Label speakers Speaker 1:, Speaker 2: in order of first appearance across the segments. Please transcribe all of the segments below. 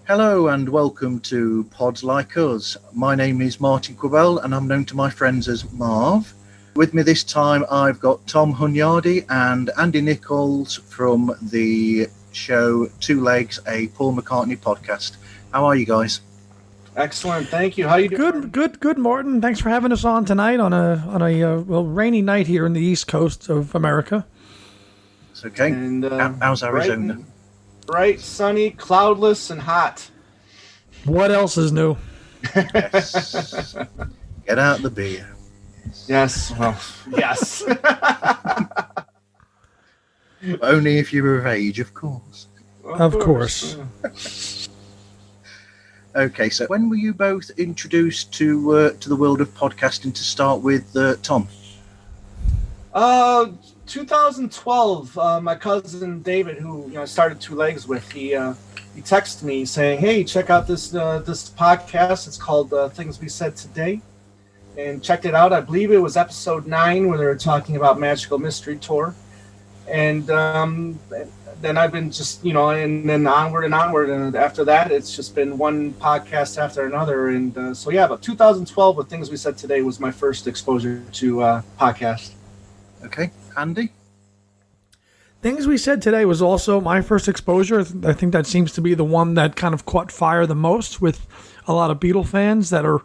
Speaker 1: Hello and welcome to Pods Like Us. My name is Martin Quibell and I'm known to my friends as Marv. With me this time I've got Tom Hunyady and Andy Nicholes from the show Two Legs, a Paul McCartney podcast. How are you guys?
Speaker 2: Excellent, thank you. How you doing?
Speaker 3: Good, Martin. Thanks for having us on tonight on a rainy night here in the East Coast of America.
Speaker 1: It's okay. And, how's Arizona?
Speaker 2: Bright, sunny, cloudless, and hot.
Speaker 3: What else is new?
Speaker 1: Yes. Get out the beer.
Speaker 2: Yes. Well, yes.
Speaker 1: Only if you're of age, of course.
Speaker 3: Of course.
Speaker 1: Okay, so when were you both introduced to the world of podcasting? To start with, Tom.
Speaker 2: 2012. My cousin David, who I started Two Legs with, he texted me saying, "Hey, check out this podcast. It's called Things We Said Today," and checked it out. I believe it was episode 9 where they were talking about Magical Mystery Tour, and then I've been just, and then onward, and after that, it's just been one podcast after another, and but 2012 with Things We Said Today was my first exposure to podcast.
Speaker 1: Okay, Andy?
Speaker 3: Things We Said Today was also my first exposure. I think that seems to be the one that kind of caught fire the most with a lot of Beatle fans that are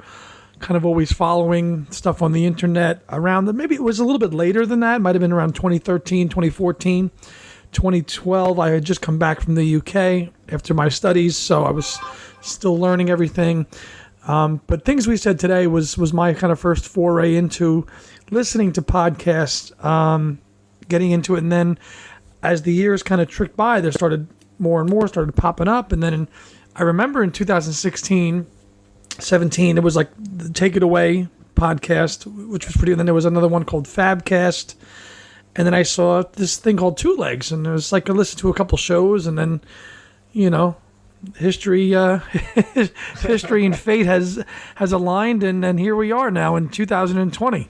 Speaker 3: kind of always following stuff on the internet around them. Maybe it was a little bit later than that. It might have been around 2013, 2014, 2012. I had just come back from the UK after my studies, so I was still learning everything. But Things We Said Today was my kind of first foray into listening to podcasts, getting into it, and then as the years kind of tricked by, there started more and more started popping up, and then I remember in 2016, 17, it was like the Take It Away podcast, which was pretty. And then there was another one called Fabcast, and then I saw this thing called Two Legs, and it was like I listened to a couple shows, and then history and fate has aligned, and here we are now in 2020.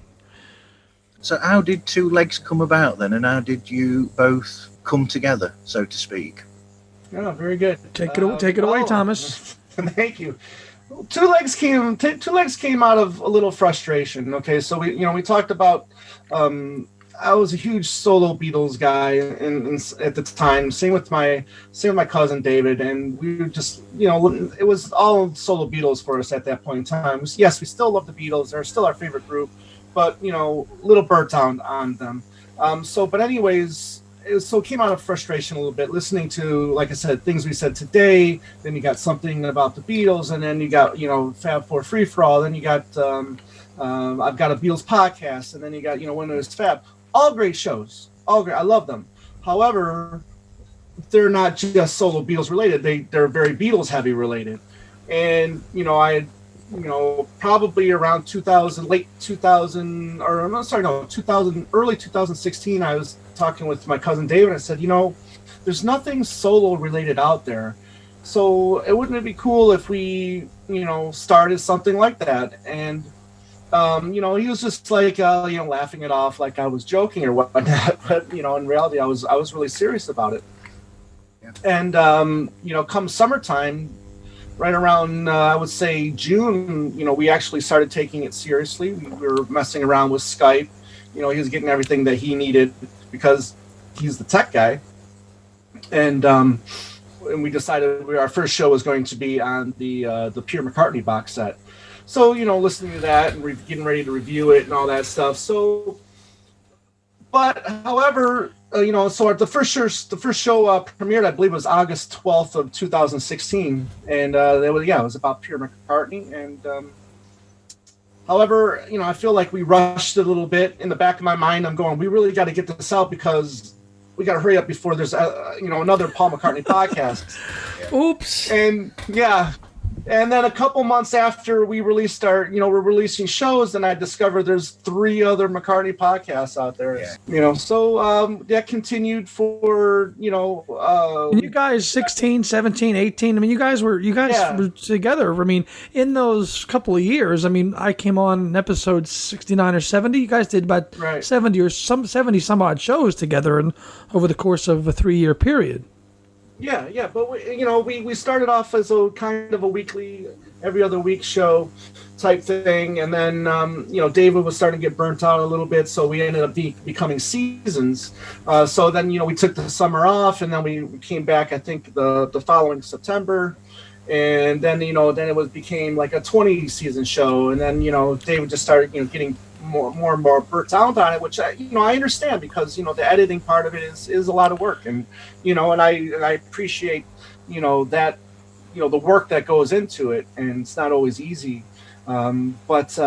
Speaker 1: So how did Two Legs come about then, and how did you both come together, so to speak?
Speaker 2: Oh, very good.
Speaker 3: Take it away, Thomas.
Speaker 2: Thank you. Two Legs came out of a little frustration. Okay, so we talked about. I was a huge solo Beatles guy at the time. Same with my cousin David, and we were just it was all solo Beatles for us at that point in time. Yes, we still love the Beatles; they're still our favorite group, but little burnt down on them. It came out of frustration a little bit, listening to, like I said, Things We Said Today. Then you got something about the Beatles, and then you got Fab Four Free for All. Then you got I've got a Beatles podcast, and then you got When It Was Fab. All great shows, all great. I love them. However, they're not just solo Beatles related. They're very Beatles heavy related. And probably around 2000, early 2016, I was talking with my cousin David. I said, there's nothing solo related out there. So wouldn't it be cool if we, started something like that? And he was just like, laughing it off like I was joking or whatnot. But, in reality, I was really serious about it. Yeah. And, come summertime, right around, I would say June, we actually started taking it seriously. We were messing around with Skype. He was getting everything that he needed because he's the tech guy. And we decided our first show was going to be on the Pure McCartney box set. So, listening to that and getting ready to review it and all that stuff. So, but however, so the first show premiered, I believe, was August 12th of 2016. And it was about Pure McCartney. And however, I feel like we rushed it a little bit. In the back of my mind, I'm going, we really got to get this out because we got to hurry up before there's, another Paul McCartney podcast.
Speaker 3: Oops.
Speaker 2: And yeah. And then a couple months after we released we're releasing shows, and I discovered there's 3 other McCartney podcasts out there. Yeah. So that continued for,
Speaker 3: you guys 16, 17, 18. I mean, you guys were together. I mean, in those couple of years, I mean, I came on episode 69 or 70. You guys did about 70 some odd shows together and over the course of a 3-year period.
Speaker 2: Yeah, but we started off as a kind of a weekly, every other week show type thing, and then David was starting to get burnt out a little bit, so we ended up becoming seasons. So then we took the summer off, and then we came back, I think the following September, and then became like a 20 season show, and then David just started getting more and more burnt out on it, which I understand, because the editing part of it is a lot of work, and and I appreciate that the work that goes into it, and it's not always easy, but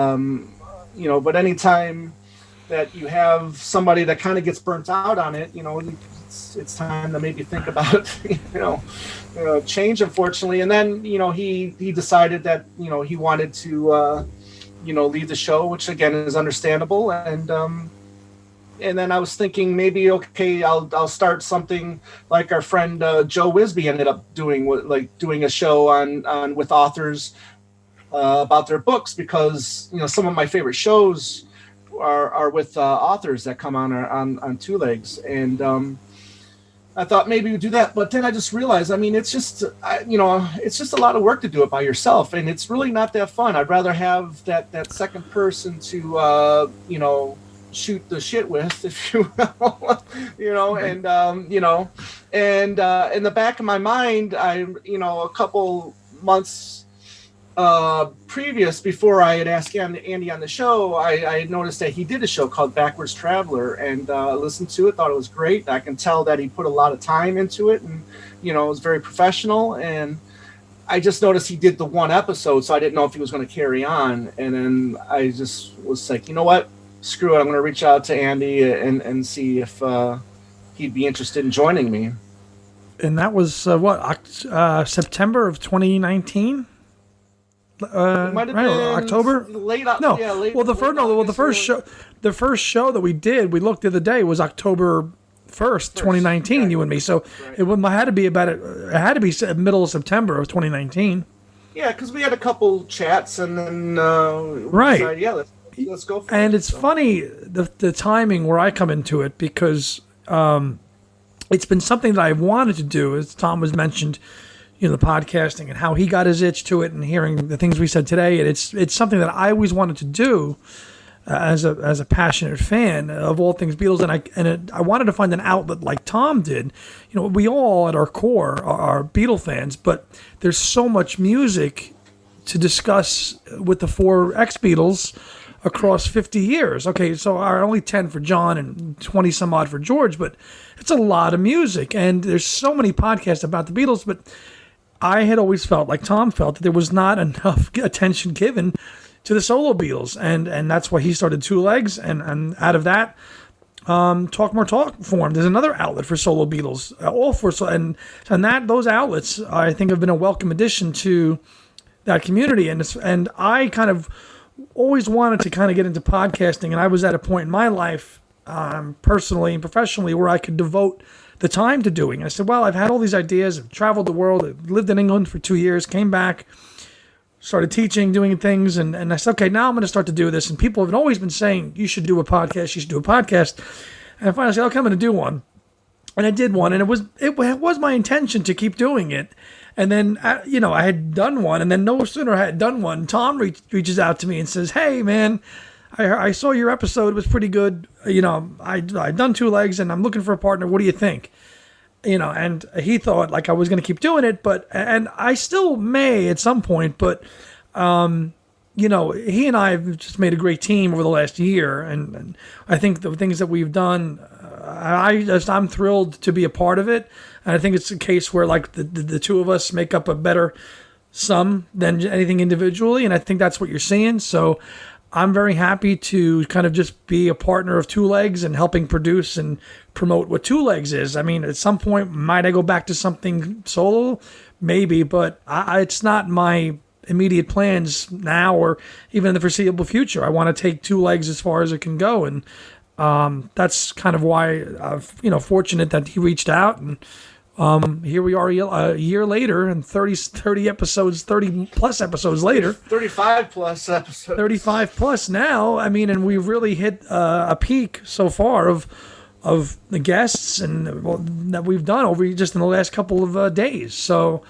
Speaker 2: anytime that you have somebody that kind of gets burnt out on it, it's time to maybe think about change, unfortunately. And then he decided that he wanted to leave the show, which again is understandable. And then I was thinking maybe, okay, I'll start something like our friend Joe Wisby ended up doing a show on with authors about their books, because some of my favorite shows are with authors that come on Two Legs, and I thought maybe we'd do that, but then I just realized, it's just it's just a lot of work to do it by yourself, and it's really not that fun. I'd rather have that second person to shoot the shit with, if you will, and and in the back of my mind, a couple months previous, before I had asked Andy on the show, I had noticed that he did a show called Backwards Traveler, and listened to it, thought it was great. I can tell that he put a lot of time into it, and it was very professional, and I just noticed he did the one episode, so I didn't know if he was going to carry on. And then I just was like, you know what, screw it, I'm going to reach out to Andy and see if he'd be interested in joining me.
Speaker 3: And that was September of 2019.
Speaker 2: Might have been
Speaker 3: October,
Speaker 2: late.
Speaker 3: No,
Speaker 2: yeah, late,
Speaker 3: well, the first show that we did, we looked the other day, was October 1st, 2019. Right. You and me, so right. It had to be it had to be middle of September of 2019.
Speaker 2: Yeah, because we had a couple chats, and then
Speaker 3: right.
Speaker 2: Decided, yeah, let's go. For
Speaker 3: and it's funny the timing where I come into it, because it's been something that I wanted to do, as Tom was mentioned. The podcasting and how he got his itch to it, and hearing the things we said today, and it's something that I always wanted to do as a passionate fan of all things Beatles, and I wanted to find an outlet like Tom did. We all at our core are Beatle fans, but there's so much music to discuss with the four ex-Beatles across 50 years. Okay, so only 10 for John and 20 some odd for George, but it's a lot of music, and there's so many podcasts about the Beatles, but I had always felt, like Tom felt, that there was not enough attention given to the solo Beatles, and that's why he started Two Legs, and out of that, Talk More Talk formed. There's another outlet for solo Beatles, and those outlets I think have been a welcome addition to that community, and I kind of always wanted to kind of get into podcasting, and I was at a point in my life, personally and professionally, where I could devote the time to doing it. I said, well, I've had all these ideas, I've traveled the world, I've lived in England for 2 years, came back, started teaching, doing things, and I said, okay, now I'm going to start to do this. And people have always been saying, you should do a podcast, And I finally said, okay, I'm going to do one. And I did one, and it was my intention to keep doing it. And then, I had done one, and then no sooner I had done one, Tom reaches out to me and says, hey, man, I saw your episode, it was pretty good. I'd done Two Legs, and I'm looking for a partner. What do you think? And he thought like I was going to keep doing it, and I still may at some point, but, he and I have just made a great team over the last year. And I think the things that we've done, I'm thrilled to be a part of it. And I think it's a case where like the two of us make up a better sum than anything individually. And I think that's what you're seeing. So I'm very happy to kind of just be a partner of Two Legs and helping produce and promote what Two Legs is. I mean, at some point, might I go back to something solo? Maybe, but it's not my immediate plans now or even in the foreseeable future. I want to take Two Legs as far as it can go, and that's kind of why I'm fortunate that he reached out, and here we are a year later, and 30 episodes, 30 plus episodes later.
Speaker 2: 35 plus episodes.
Speaker 3: 35 plus now. I mean, and we've really hit a peak so far of of the guests and that we've done over just in the last couple of days. So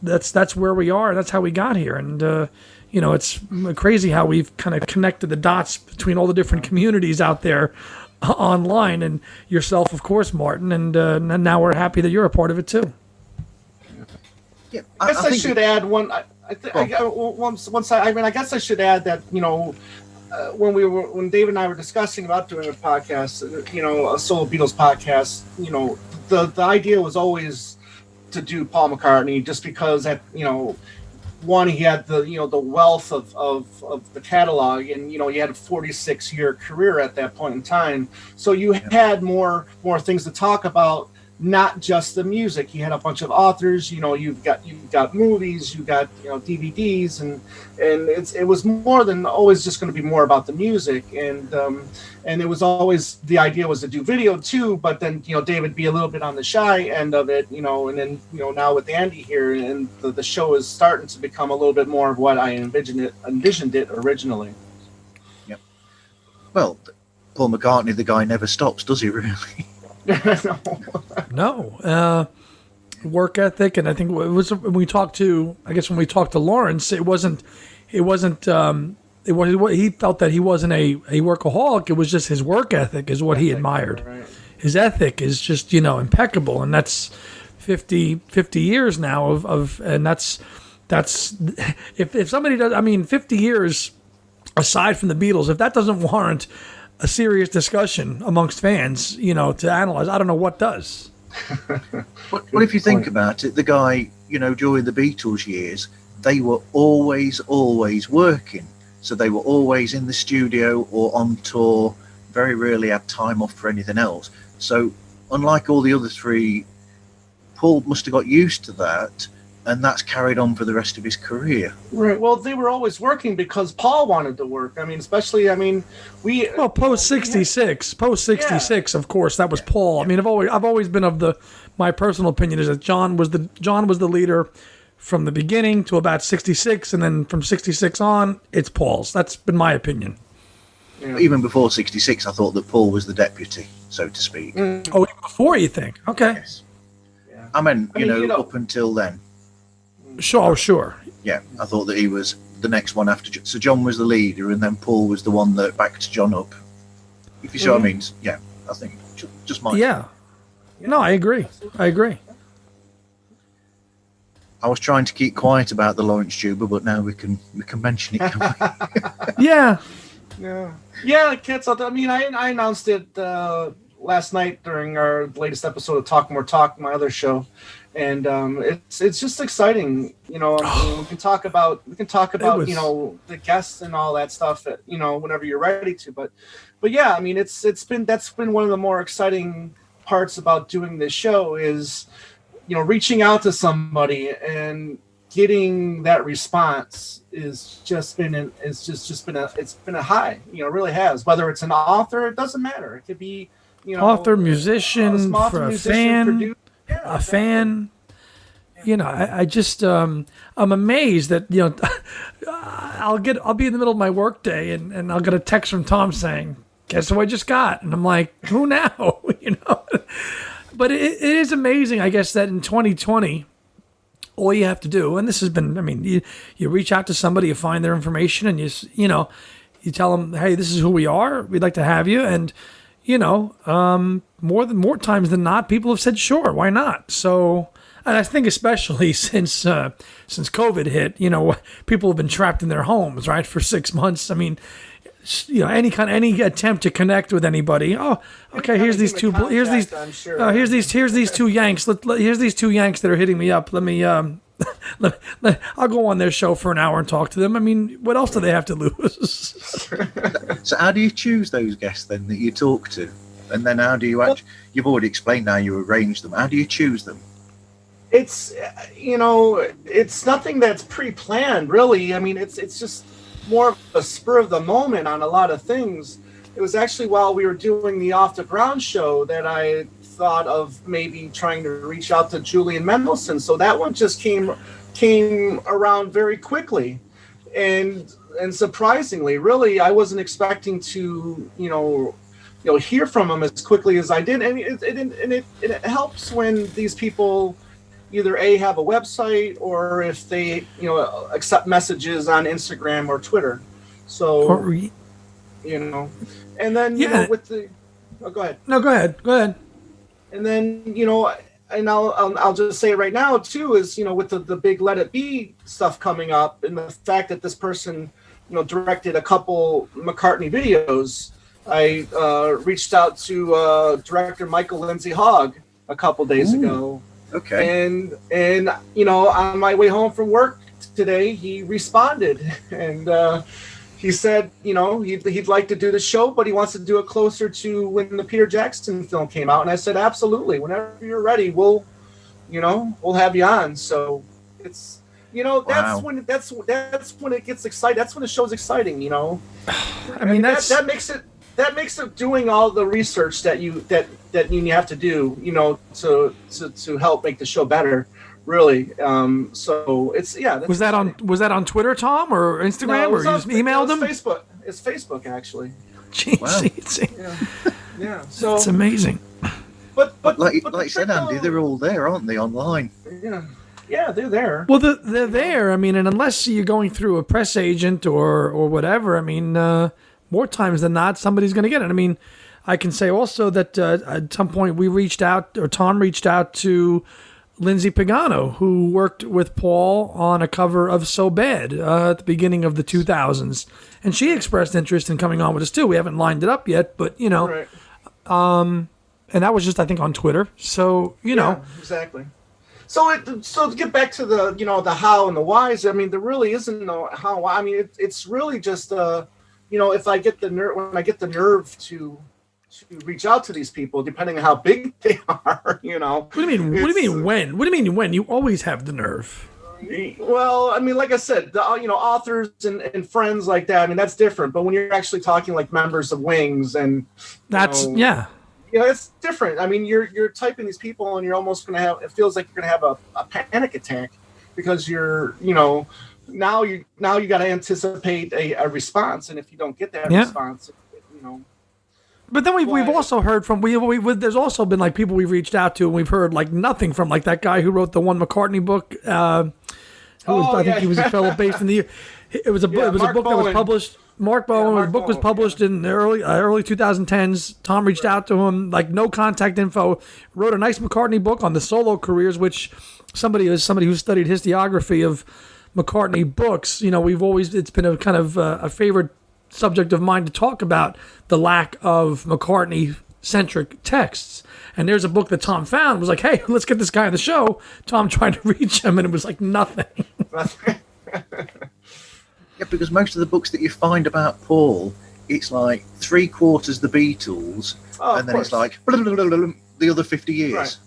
Speaker 3: that's where we are. That's how we got here. And it's crazy how we've kind of connected the dots between all the different communities out there online, and yourself, of course, Martin. And now we're happy that you're a part of it too.
Speaker 2: Yeah, I guess I should add one. I guess I should add that when David and I were discussing about doing a podcast, a solo Beatles podcast, the idea was always to do Paul McCartney, just because one, he had the wealth of the catalog, and he had a 46-year career at that point in time, so you had more things to talk about. Not just the music. He had a bunch of authors. You've got movies. You got DVDs, and it was more than always just going to be more about the music. And it was always, the idea was to do video too. But then David be a little bit on the shy end of it. And then now with Andy here, and the show is starting to become a little bit more of what I envisioned it originally.
Speaker 1: Yep. Well, Paul McCartney, the guy never stops, does he? Really?
Speaker 3: No. Work ethic, and I think it was when we talked to Lawrence, he felt that he wasn't a workaholic. It was just his work ethic is what he admired. Right. His ethic is just impeccable, and that's 50 years now of and that's if somebody does, 50 years aside from the Beatles, if that doesn't warrant a serious discussion amongst fans, to analyze, I don't know what does.
Speaker 1: What if you think about it? The guy, during the Beatles years, they were always working. So they were always in the studio or on tour, very rarely had time off for anything else. So unlike all the other three, Paul must have got used to that, and that's carried on for the rest of his career.
Speaker 2: Right. Well, they were always working because Paul wanted to work.
Speaker 3: Post 66, of course, that was Paul. I've always been my personal opinion is that John was the leader from the beginning to about 66, and then from 66 on, it's Paul's. That's been my opinion.
Speaker 1: Yeah. Even before 66, I thought that Paul was the deputy, so to speak.
Speaker 3: Mm. Oh, even before, you think? Okay.
Speaker 1: Yes. Yeah. Up until then.
Speaker 3: Sure.
Speaker 1: Yeah, I thought that he was the next one after. So John was the leader, and then Paul was the one that backed John up. If you see what I mean? Yeah, I think just my.
Speaker 3: Yeah. No, I agree. I
Speaker 1: was trying to keep quiet about the Lawrence Juba, but now we can mention it. Can
Speaker 3: we? Yeah.
Speaker 2: Yeah, kids. I announced it last night during our latest episode of Talk More Talk, my other show. And it's just exciting, we can talk about the guests and all that stuff, whenever you're ready to. But yeah, that's been one of the more exciting parts about doing this show is, reaching out to somebody and getting that response is just been a high, it really has. Whether it's an author, it doesn't matter. It could be
Speaker 3: author, musician, for a fan. Producer. Yeah, a fan, I just I'm amazed that I'll be in the middle of my work day and I'll get a text from Tom saying, "Guess who I just got?" And I'm like, "Who now?" But it is amazing, I guess, that in 2020, all you have to do, and this has been, you reach out to somebody, you find their information, and you tell them, "Hey, this is who we are. We'd like to have you," and more times than not, people have said, sure, why not? So, and I think especially since COVID hit, people have been trapped in their homes, right, for 6 months. Any attempt to connect with anybody. Oh, okay. Here's these two Yanks. Here's these two Yanks that are hitting me up. Let me. I'll go on their show for an hour and talk to them. What else do they have to lose?
Speaker 1: So how do you choose those guests then that you talk to? And then how do you actually, you've already explained how you arrange them. How do you choose them?
Speaker 2: It's, it's nothing that's pre-planned, really. It's just more of a spur of the moment on a lot of things. It was actually while we were doing the Off the Ground show that I thought of maybe trying to reach out to Julian Mendelsohn. So that one just came around very quickly, and surprisingly, really, I wasn't expecting to hear from them as quickly as I did. And it helps when these people either have a website or if they, accept messages on Instagram or Twitter. So, and then, with the, go ahead.
Speaker 3: No, go ahead.
Speaker 2: And then, and I'll just say it right now too, is, with the big Let It Be stuff coming up and the fact that this person, directed a couple McCartney videos, I reached out to director Lindsey a couple days ago.
Speaker 1: Okay.
Speaker 2: And on my way home from work today, he responded and he said, he'd like to do the show, but he wants to do it closer to when the Peter Jackson film came out. And I said, absolutely. Whenever you're ready, we'll have you on. So it's, that's when it gets exciting. That's when the show's exciting,
Speaker 3: I mean,
Speaker 2: that makes it doing all the research that you have to do, to help make the show better. Really. So it's
Speaker 3: Was that on Twitter, Tom, or Instagram, or you just emailed them?
Speaker 2: Facebook. It's Facebook, actually.
Speaker 3: Jeez,
Speaker 2: wow. Yeah. So
Speaker 3: it's amazing.
Speaker 2: But
Speaker 1: like you said, Andy, they're all there, aren't they, online?
Speaker 2: Yeah, they're there.
Speaker 3: Well, they're there. I mean, and unless you're going through a press agent or whatever, I mean, more times than not, somebody's going to get it. I mean, I can say also that at some point Tom reached out to Lindsey Pagano, who worked with Paul on a cover of So Bad at the beginning of the 2000s. And she expressed interest in coming on with us, too. We haven't lined it up yet, but,
Speaker 2: Right.
Speaker 3: And that was just, I think, on Twitter. So,
Speaker 2: Exactly. So to get back to the, the how and the whys, I mean, there really isn't no how. I mean, it's really just, if I get the nerve, when I get the nerve to reach out to these people, depending on how big they are, What
Speaker 3: do you mean? What do you mean when? What do you mean when? You always have the nerve.
Speaker 2: Well, I mean, like I said, authors and friends like that. I mean, that's different. But when you're actually talking like members of Wings and it's different. I mean, you're typing these people and you're almost going to have. It feels like you're going to have a panic attack because you're now you got to anticipate a response, and if you don't get that response,
Speaker 3: But then we've also heard from there's also been like people we've reached out to and we've heard like nothing from, like that guy who wrote the one McCartney book. I think he was a fellow based in the. It was a book that was published. Mark Bowen. The book was published in the early 2010s. Tom reached out to him, like no contact info. Wrote a nice McCartney book on the solo careers, which somebody who studied historiography of McCartney books. It's been a kind of a favorite subject of mine to talk about the lack of McCartney-centric texts. And there's a book that Tom found. Was like, hey, let's get this guy on the show. Tom tried to reach him, and it was like nothing.
Speaker 1: Yeah, because most of the books that you find about Paul, it's like 3/4 the Beatles, and then it's like the other 50 years.
Speaker 2: Right.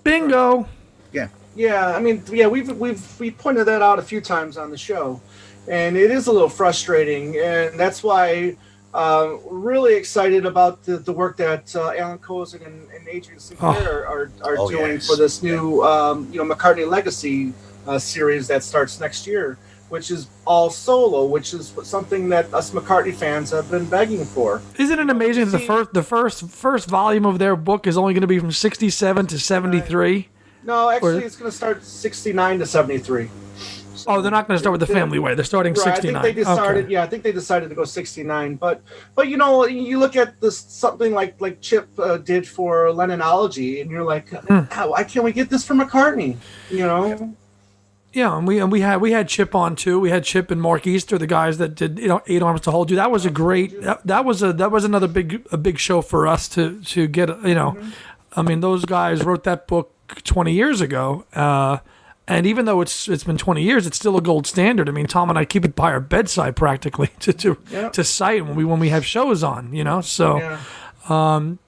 Speaker 3: Bingo.
Speaker 1: Yeah.
Speaker 2: Yeah, I mean, we pointed that out a few times on the show, and it is a little frustrating, and that's why really excited about the work that Alan Kozak and Adrian Sinclair are doing for this new McCartney Legacy series that starts next year, which is all solo, which is something that us McCartney fans have been begging for.
Speaker 3: Isn't it amazing that the first volume of their book is only going to be from 67 to 73?
Speaker 2: No, actually, it's going to start 69 to 73.
Speaker 3: So they're not going to start with the Family Way. They're starting 69.
Speaker 2: I think they decided. Okay. Yeah, I think they decided to go 69. But you look at this something like Chip did for Lennonology, and you're like, why can't we get this from McCartney?
Speaker 3: Yeah, and we had Chip on too. We had Chip and Mark Easter, the guys that did 8 Arms to Hold You. That was a great. That was another big show for us to get.
Speaker 2: Mm-hmm.
Speaker 3: I mean, those guys wrote that book 20 years ago. And even though it's been 20 years, it's still a gold standard. I mean, Tom and I keep it by our bedside practically to cite when we have shows on. So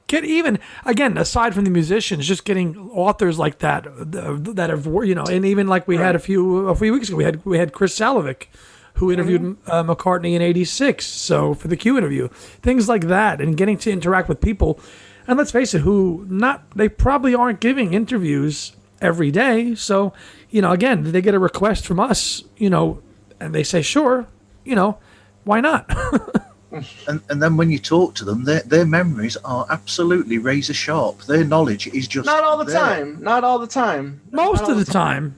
Speaker 3: get even again aside from the musicians, just getting authors like that have and even like we had a few weeks ago, we had Chris Salovic, who interviewed McCartney in '86. So for the Q interview, things like that, and getting to interact with people, and let's face it, they probably aren't giving interviews every day. So, again, they get a request from us, and they say, sure, why not?
Speaker 1: And then when you talk to them, their memories are absolutely razor sharp. Their knowledge is just
Speaker 2: not all the
Speaker 1: there.
Speaker 2: time. Not all the time.
Speaker 3: Most of the time.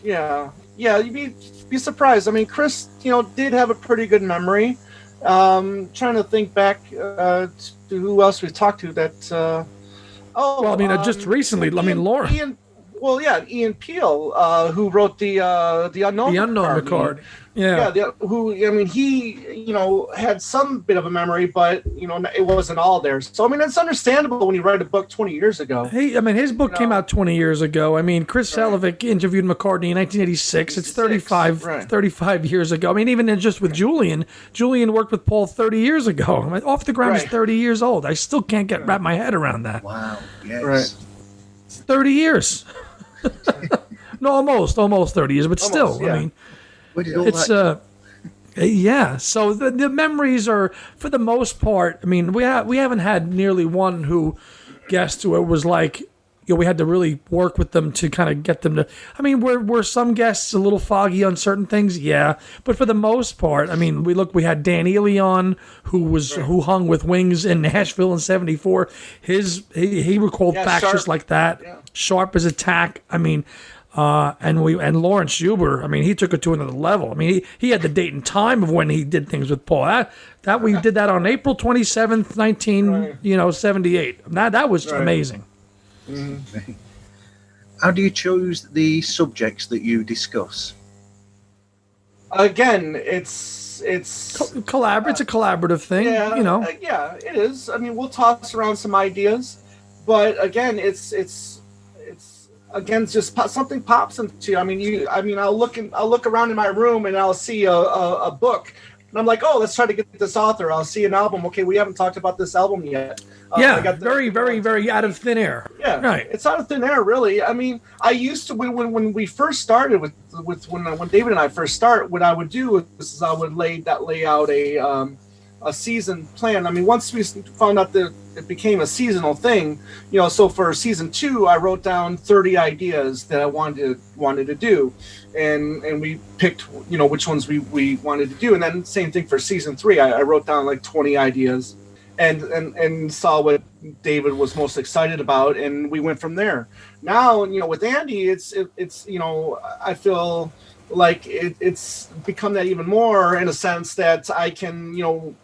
Speaker 2: Yeah, you'd be surprised. I mean, Chris, did have a pretty good memory. Trying to think back to who else we talked to that.
Speaker 3: Just recently. Laura.
Speaker 2: Ian Peel, who wrote the Unknown.
Speaker 3: The Unknown McCartney. Yeah.
Speaker 2: He, had some bit of a memory, but, it wasn't all there. So, it's understandable when you write a book 20 years ago.
Speaker 3: His book came out 20 years ago. Chris Salavic interviewed McCartney in 1986. It's 35 years ago. Even just with Julian worked with Paul 30 years ago. Off the Ground is 30 years old. I still can't wrap my head around that.
Speaker 1: Wow. Yes.
Speaker 2: Right.
Speaker 3: 30 years. No, almost 30 years, but still,
Speaker 2: yeah.
Speaker 1: Where did all
Speaker 3: it's
Speaker 1: that
Speaker 3: yeah. So the memories are, for the most part. We haven't had nearly one who guessed who it was like. We had to really work with them to kind of get them to. Were some guests a little foggy on certain things? Yeah, but for the most part, we had Dan Elion, who hung with Wings in Nashville in '74. He recalled facts
Speaker 2: sharp.
Speaker 3: Just like that, sharp as a tack. And Lawrence Huber, he took it to another level. He had the date and time of when he did things with Paul. That we did that on April 27th, 1978. That was amazing.
Speaker 2: Mm-hmm.
Speaker 1: How do you choose the subjects that you discuss?
Speaker 2: Again, it's
Speaker 3: It's a collaborative thing.
Speaker 2: Yeah, it is. We'll toss around some ideas, but again, it's again just something pops into you. I'll look around in my room and I'll see a book. And I'm like, oh, let's try to get this author. I'll see an album. Okay, we haven't talked about this album yet.
Speaker 3: Very, very, very out of thin air.
Speaker 2: Yeah,
Speaker 3: right.
Speaker 2: It's out of thin air, really. I used to when we first started when David and I first start. What I would do is I would lay out a season plan. Once we found out that it became a seasonal thing, so for season 2, I wrote down 30 ideas that I wanted to do, and we picked which ones we wanted to do, and then same thing for season 3. I wrote down like 20 ideas, and saw what David was most excited about, and we went from there. Now, with Andy, it's I feel like it's become that even more, in a sense that I can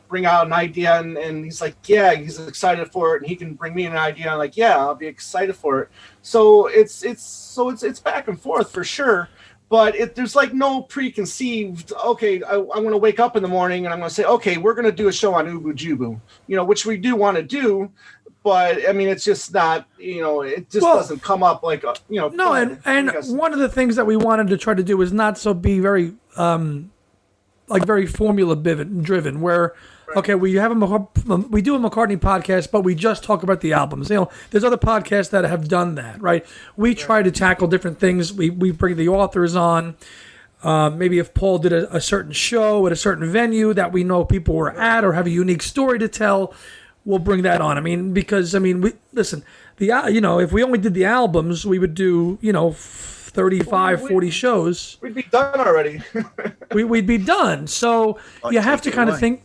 Speaker 2: bring out an idea and he's like, yeah, he's excited for it, and he can bring me an idea. I'm like, yeah, I'll be excited for it. So it's back and forth for sure. But there's like no preconceived, okay, I'm going to wake up in the morning and I'm going to say, okay, we're going to do a show on Ubu Jubu, which we do want to do. But it's just not, it just doesn't come up like,
Speaker 3: No, and one of the things that we wanted to try to do is not so be very, very formula driven, where, okay, we do a McCartney podcast, but we just talk about the albums. There's other podcasts that have done that, right? We try to tackle different things. We bring the authors on. Maybe if Paul did a certain show at a certain venue that we know people were at or have a unique story to tell, we'll bring that on. Because listen, if we only did the albums, we would do 35, 40 shows.
Speaker 2: We'd be done already.
Speaker 3: we'd be done. So you have to kind of think.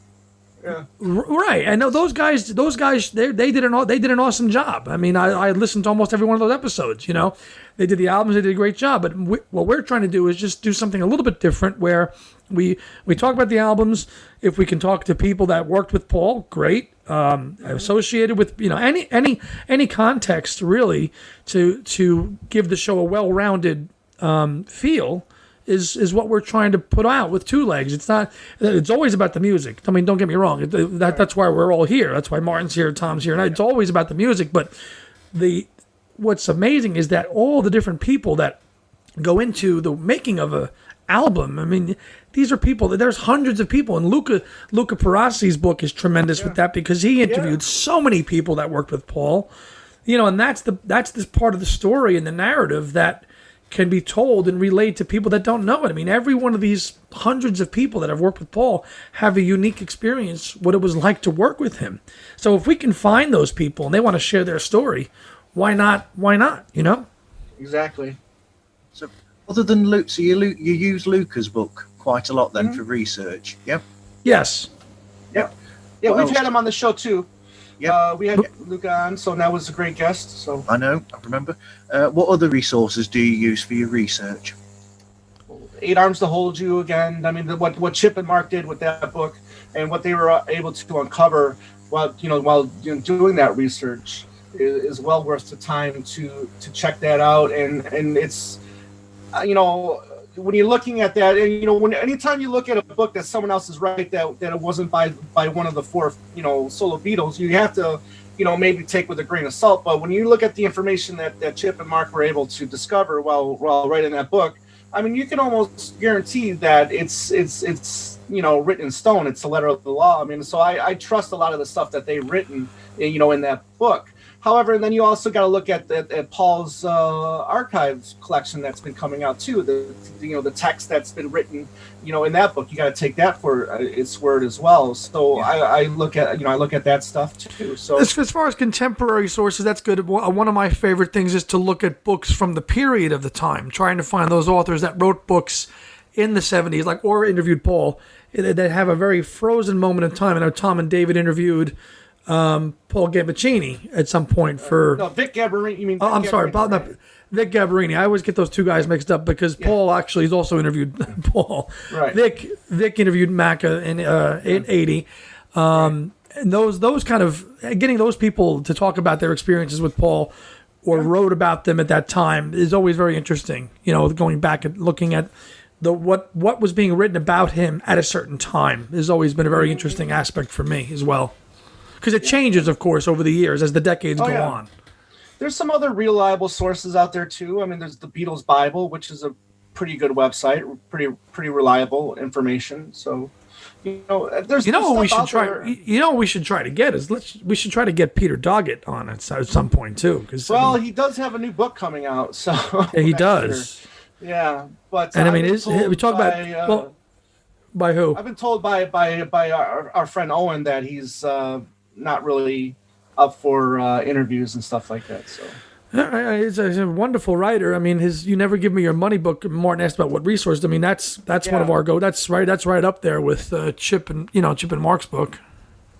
Speaker 2: Yeah.
Speaker 3: Right. I know those guys. They did an awesome job. I listened to almost every one of those episodes. They did the albums. They did a great job. But what we're trying to do is just do something a little bit different, where we talk about the albums. If we can talk to people that worked with Paul, great. Associated with any context really to give the show a well-rounded feel. Is what we're trying to put out with Two Legs. It's always about the music. Don't get me wrong. That's why we're all here. That's why Martin's here, Tom's here, and it's always about the music. But what's amazing is that all the different people that go into the making of a album. These are people. There's hundreds of people, and Luca Parassi's book is tremendous with that, because he interviewed so many people that worked with Paul. And that's this part of the story and the narrative that can be told and relayed to people that don't know it. Every one of these hundreds of people that have worked with Paul have a unique experience, what it was like to work with him. So if we can find those people and they want to share their story, why not?
Speaker 2: Exactly.
Speaker 1: So other than Luke, so you use Luca's book quite a lot then for research, yep?
Speaker 3: Yes.
Speaker 2: Yep. Yeah,
Speaker 1: What
Speaker 2: we've
Speaker 1: else?
Speaker 2: had him on the show too.
Speaker 1: Yep.
Speaker 2: We had Luke on, so that was a great guest. So
Speaker 1: I know, I remember. What other resources do you use for your research?
Speaker 2: Eight Arms to Hold You again. I mean, what Chip and Mark did with that book, and what they were able to uncover while doing that research is well worth the time to check that out. And it's when you're looking at that, and anytime you look at a book that someone else is right that it wasn't by one of the four solo Beatles, you have to maybe take with a grain of salt. But when you look at the information that Chip and Mark were able to discover while writing that book, I mean, you can almost guarantee that it's written in stone. It's the letter of the law. I mean, so I trust a lot of the stuff that they've written, in that book. However, then you also got to look at Paul's archives collection that's been coming out too. The text that's been written, in that book. You got to take that for its word as well. So yeah. I look at that stuff too. So
Speaker 3: as far as contemporary sources, that's good. One of my favorite things is to look at books from the period of the time, trying to find those authors that wrote books in the 70s, or interviewed Paul, that have a very frozen moment in time. I know Tom and David interviewed Paul Gambaccini at some point for...
Speaker 2: No, Vic Gabberini. You mean Vic
Speaker 3: I'm sorry, Vic Gabberini. I always get those two guys mixed up because Paul actually has also interviewed Paul.
Speaker 2: Right.
Speaker 3: Vic interviewed Macca in 80. And those kind of... Getting those people to talk about their experiences with Paul or wrote about them at that time is always very interesting. Going back and looking at what was being written about him at a certain time has always been a very interesting aspect for me as well. Because it changes, of course, over the years as the decades go on.
Speaker 2: There's some other reliable sources out there too. I mean, there's the Beatles Bible, which is a pretty good website, pretty reliable information. So, there's
Speaker 3: what we should try. What we should try to get is we should try to get Peter Doggett on at some point too. Because
Speaker 2: he does have a new book coming out, so
Speaker 3: yeah, he does.
Speaker 2: Year. Yeah, but
Speaker 3: and we talk about by who?
Speaker 2: I've been told by our friend Owen that he's not really up for interviews and stuff like that. So
Speaker 3: he's a wonderful writer. I mean, his "You Never Give Me Your Money" book. Martin asked about what resource. I mean, that's one of our go. That's right up there with Chip and Mark's book.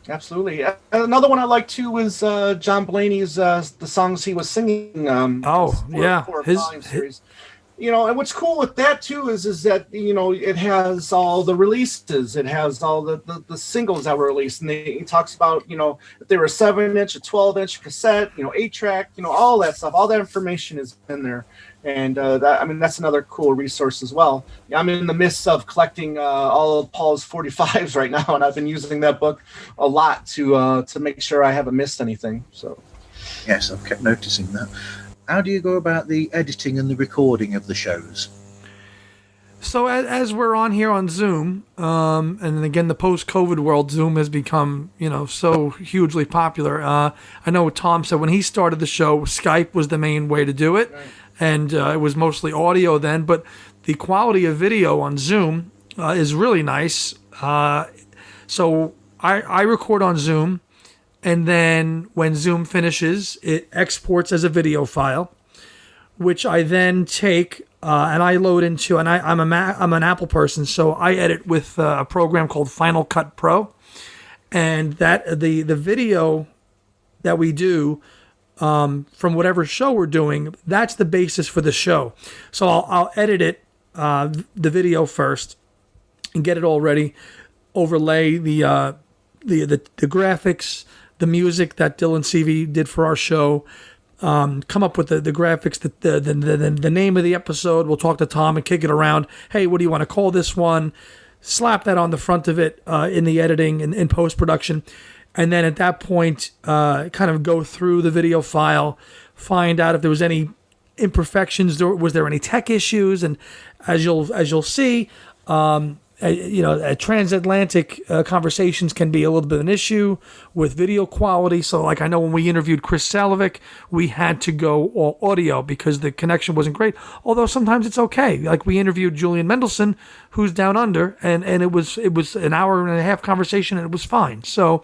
Speaker 2: Absolutely. Another one I like too was John Blaney's the songs he was singing. Series. And what's cool with that too is that it has all the releases, it has all the singles that were released, and he talks about if they were a 7-inch, a 12-inch cassette, 8-track, all that stuff, all that information is in there, and that's another cool resource as well. I'm in the midst of collecting all of Paul's 45s right now, and I've been using that book a lot to make sure I haven't missed anything. So
Speaker 1: yes, I've kept noticing that. How do you go about the editing and the recording of the shows?
Speaker 3: So as we're on here on Zoom, and again, the post-COVID world, Zoom has become, so hugely popular. I know Tom said when he started the show, Skype was the main way to do it, right. And it was mostly audio then, but the quality of video on Zoom is really nice. So I record on Zoom. And then when Zoom finishes, it exports as a video file, which I then take and I load into. And I'm an Apple person, so I edit with a program called Final Cut Pro, and that the video that we do from whatever show we're doing, that's the basis for the show. So I'll edit it, the video first, and get it all ready. Overlay the graphics. The music that Dylan CV did for our show, come up with the graphics, the name of the episode. We'll talk to Tom and kick it around. Hey, what do you want to call this one? Slap that on the front of it in the editing and in post-production. And then at that point, kind of go through the video file, find out if there was any imperfections, was there any tech issues. And as you'll see, transatlantic conversations can be a little bit of an issue with video quality. So like I know when we interviewed Chris Salovic, we had to go all audio because the connection wasn't great. Although sometimes it's okay. Like we interviewed Julian Mendelson, who's down under, and it was an hour and a half conversation and it was fine. So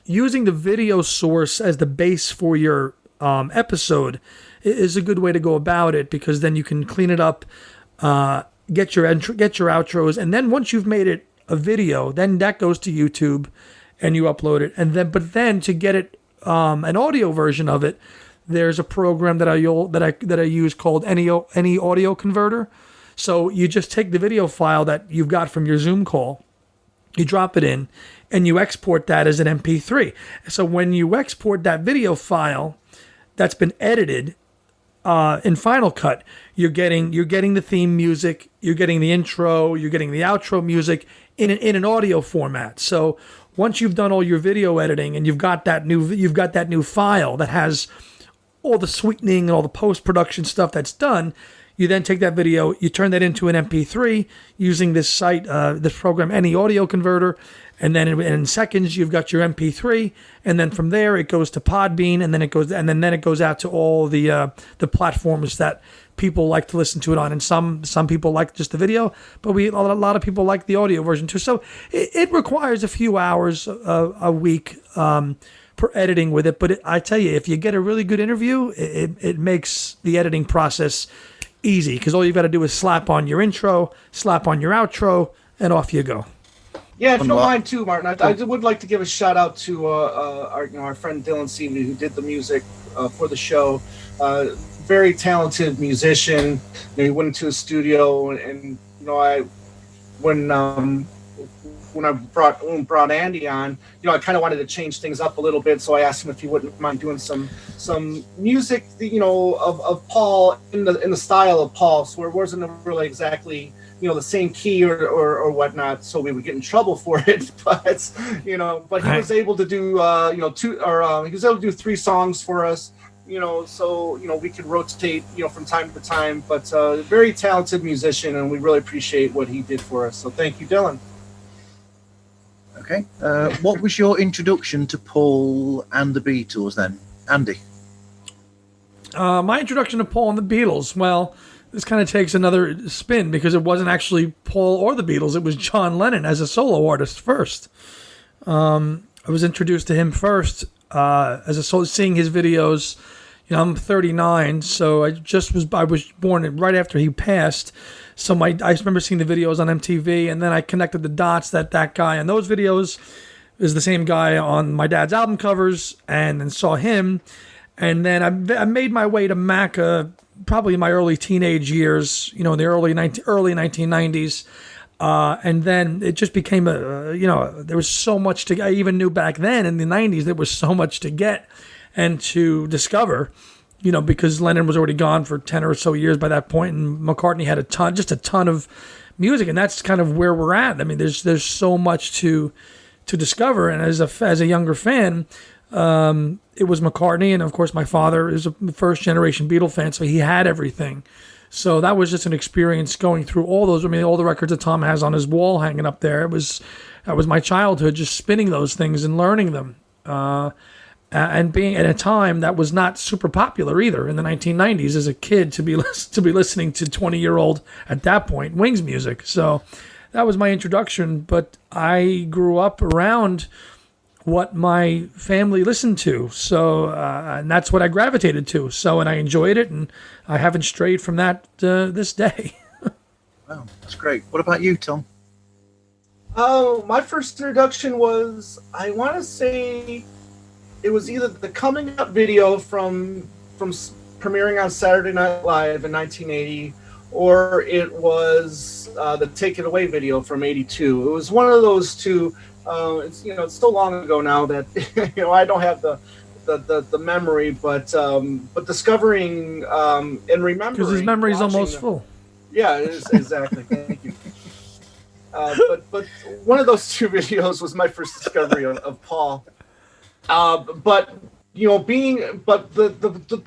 Speaker 3: using the video source as the base for your episode is a good way to go about it, because then you can clean it up, get your outros, and then once you've made it a video, then that goes to YouTube and you upload it. And then to get it, an audio version of it, there's a program that I use called any audio converter. So you just take the video file that you've got from your Zoom call, you drop it in, and you export that as an MP3. So when you export that video file that's been edited in Final Cut, you're getting the theme music, you're getting the intro, you're getting the outro music in an audio format. So once you've done all your video editing and you've got that new file that has all the sweetening and all the post-production stuff that's done, you then take that video, you turn that into an MP3 using this site, this program, Any Audio Converter, and then in seconds you've got your MP3, and then from there it goes to Podbean, and then it goes out to all the platforms that people like to listen to it on. And some people like just the video, but a lot of people like the audio version too. So it requires a few hours a week per editing with it. But I tell you, if you get a really good interview, it makes the editing process easy, because all you've got to do is slap on your intro, slap on your outro, and off you go.
Speaker 2: Yeah, if you don't mind too, Martin, I would like to give a shout out to our friend Dylan Seeley, who did the music for the show. Very talented musician. He went into a studio, and when I brought Andy on, I kind of wanted to change things up a little bit, so I asked him if he wouldn't mind doing some music, of Paul in the style of Paul, so it wasn't really exactly the same key or whatnot, so we would get in trouble for it. But he was able to do he was able to do 3 songs for us. So we could rotate from time to time. But very talented musician, and we really appreciate what he did for us. So thank you, Dylan.
Speaker 1: Okay. What was your introduction to Paul and the Beatles then, Andy?
Speaker 3: My introduction to Paul and the Beatles, well, this kind of takes another spin, because it wasn't actually Paul or the Beatles. It was John Lennon as a solo artist first. I was introduced to him first as a solo, seeing his videos. I'm 39, so I was born right after he passed. So I remember seeing the videos on MTV, and then I connected the dots that guy on those videos is the same guy on my dad's album covers, and then saw him. And then I made my way to Macca probably in my early teenage years, in the early 1990s. And then it just became there was so much I even knew back then in the 90s, there was so much to get and to discover, because Lennon was already gone for 10 or so years by that point, and McCartney had a ton of music, and that's kind of where we're at. I mean, there's so much to discover, and as a younger fan, it was McCartney, and of course my father is a first generation Beatle fan, so he had everything. So that was just an experience going through all those. I mean, all the records that Tom has on his wall hanging up there. That was my childhood, just spinning those things and learning them. And being at a time that was not super popular either in the 1990s as a kid to be listening to 20-year-old at that point Wings music. So that was my introduction. But I grew up around what my family listened to, so and that's what I gravitated to. So, and I enjoyed it, and I haven't strayed from that this day.
Speaker 1: Wow, that's great. What about you, Tom?
Speaker 2: My first introduction was, I want to say, it was either the Coming Up video from premiering on Saturday Night Live in 1980, or it was the Take It Away video from '82. It was one of those two. It's so long ago now that I don't have the memory, but discovering and remembering,
Speaker 3: because his memory's almost full.
Speaker 2: Yeah, it is, exactly. Thank you. But one of those 2 videos was my first discovery of Paul. But the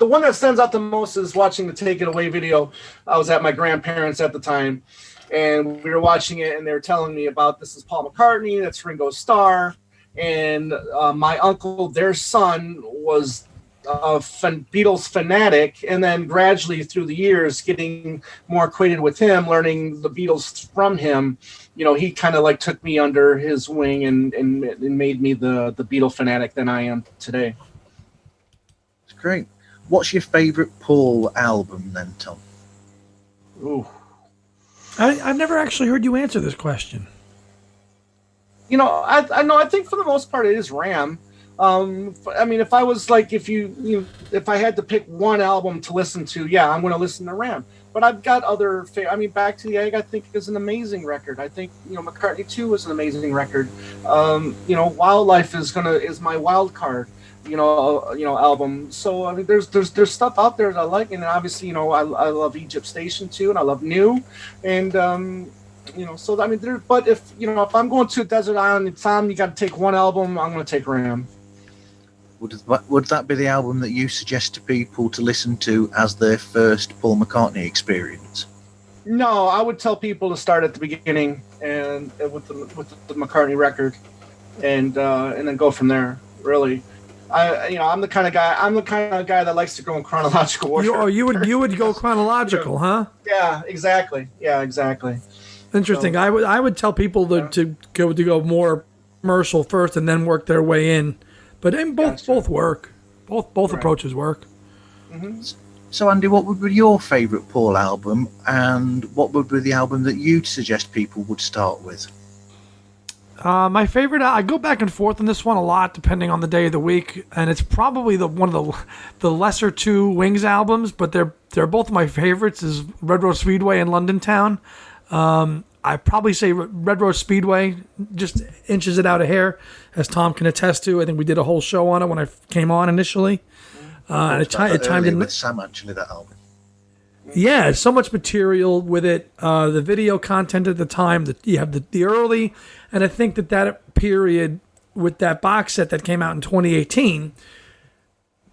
Speaker 2: one that stands out the most is watching the Take It Away video. I was at my grandparents' at the time, and we were watching it, and they were telling me about, this is Paul McCartney, that's Ringo's star, and my uncle, their son, was a Beatles fanatic, and then gradually through the years getting more acquainted with him, learning the Beatles from him, he kind of took me under his wing and made me the Beatle fanatic that I am today.
Speaker 1: It's great. What's your favorite Paul album then, Tom?
Speaker 2: Ooh,
Speaker 3: I've never actually heard you answer this question.
Speaker 2: I think for the most part it is Ram. I mean, if I was like, if I had to pick one album to listen to, yeah, I'm going to listen to Ram. But I've got other. I mean, Back to the Egg, I think, is an amazing record. I think McCartney 2 is an amazing record. Wildlife is my wild card. Album. So I mean, there's stuff out there that I like, and obviously, I love Egypt Station too, and I love New, and so I mean, but if I'm going to a desert island, Tom, you got to take one album. I'm going to take Ram.
Speaker 1: Would that be the album that you suggest to people to listen to as their first Paul McCartney experience?
Speaker 2: No, I would tell people to start at the beginning and with the McCartney record, and then go from there. Really, I'm the kind of guy that likes to go in chronological order.
Speaker 3: You would go chronological, huh?
Speaker 2: Yeah, exactly.
Speaker 3: Interesting. So, I would tell people to go more commercial first and then work their way in. But both work. Both right. Approaches work.
Speaker 2: Mm-hmm.
Speaker 1: So, Andy, what would be your favourite Paul album, and what would be the album that you'd suggest people would start with?
Speaker 3: My favorite, I go back and forth on this one a lot, depending on the day of the week, and it's probably one of the lesser two Wings albums, but they're both my favorites. Is Red Rose Speedway and London Town. I probably say Red Rose Speedway just inches it out a hair, as Tom can attest to. I think we did a whole show on it when I came on initially. It timed in
Speaker 1: with Sam, actually, that album.
Speaker 3: Yeah, so much material with it. The video content at the time, you have the early, and I think that period with that box set that came out in 2018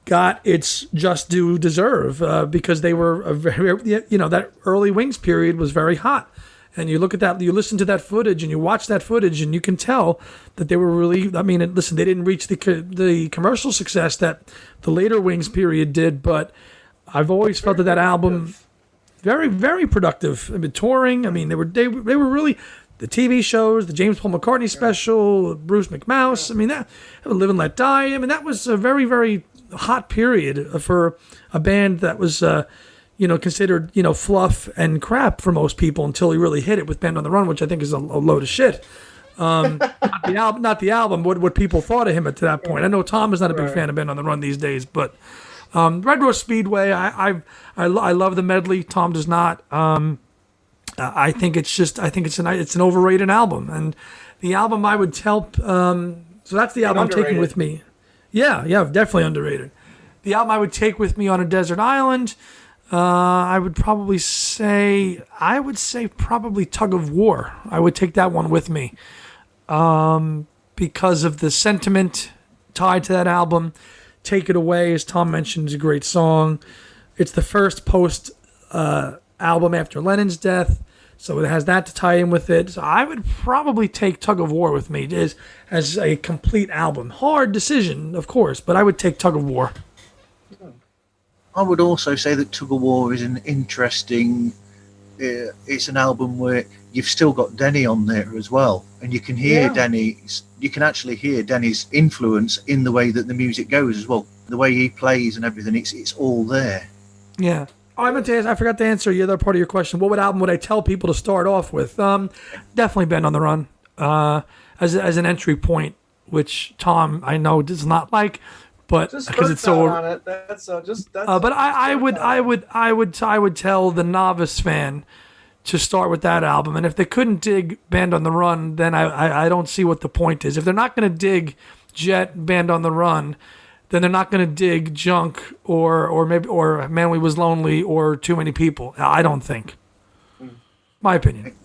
Speaker 3: got its just due deserve because they were that early Wings period was very hot. And you look at that, you listen to that footage, and you watch that footage, and you can tell that they were really. I mean, listen, they didn't reach the commercial success that the later Wings period did, but I've always felt that album very, very productive. I mean, touring. I mean, they were really the TV shows, the James Paul McCartney special, Bruce McMouse. I mean, that Live and Let Die. I mean, that was a very, very hot period for a band that was. Considered, fluff and crap for most people until he really hit it with Band on the Run, which I think is a load of shit. Not the album, what people thought of him at that point. I know Tom is not a big fan of Band on the Run these days, but Red Rose Speedway, I love the medley. Tom does not. I think it's an overrated album, and the album I would tell. So that's the album I'm taking with me. Yeah, definitely underrated. The album I would take with me on a desert island. I would say probably Tug of War. I would take that one with me because of the sentiment tied to that album. Take It Away, as Tom mentioned, is a great song. It's the first post album after Lennon's death, so it has that to tie in with it. So I would probably take Tug of War with me as a complete album. Hard decision, of course, but I would take Tug of War.
Speaker 1: I would also say that Tug of War is an interesting. It's an album where you've still got Denny on there as well, and you can hear Denny's. You can actually hear Denny's influence in the way that the music goes as well, the way he plays and everything. It's all there.
Speaker 3: Yeah. Oh, I forgot to answer the other part of your question. What album would I tell people to start off with? Definitely Band on the Run as an entry point, which Tom I know does not like. But because it's so,
Speaker 2: on it.
Speaker 3: But I would tell the novice fan to start with that album, and if they couldn't dig Band on the Run, then I don't see what the point is. If they're not going to dig Jet, Band on the Run, then they're not going to dig Junk or Man We Was Lonely or Too Many People. I don't think. My opinion.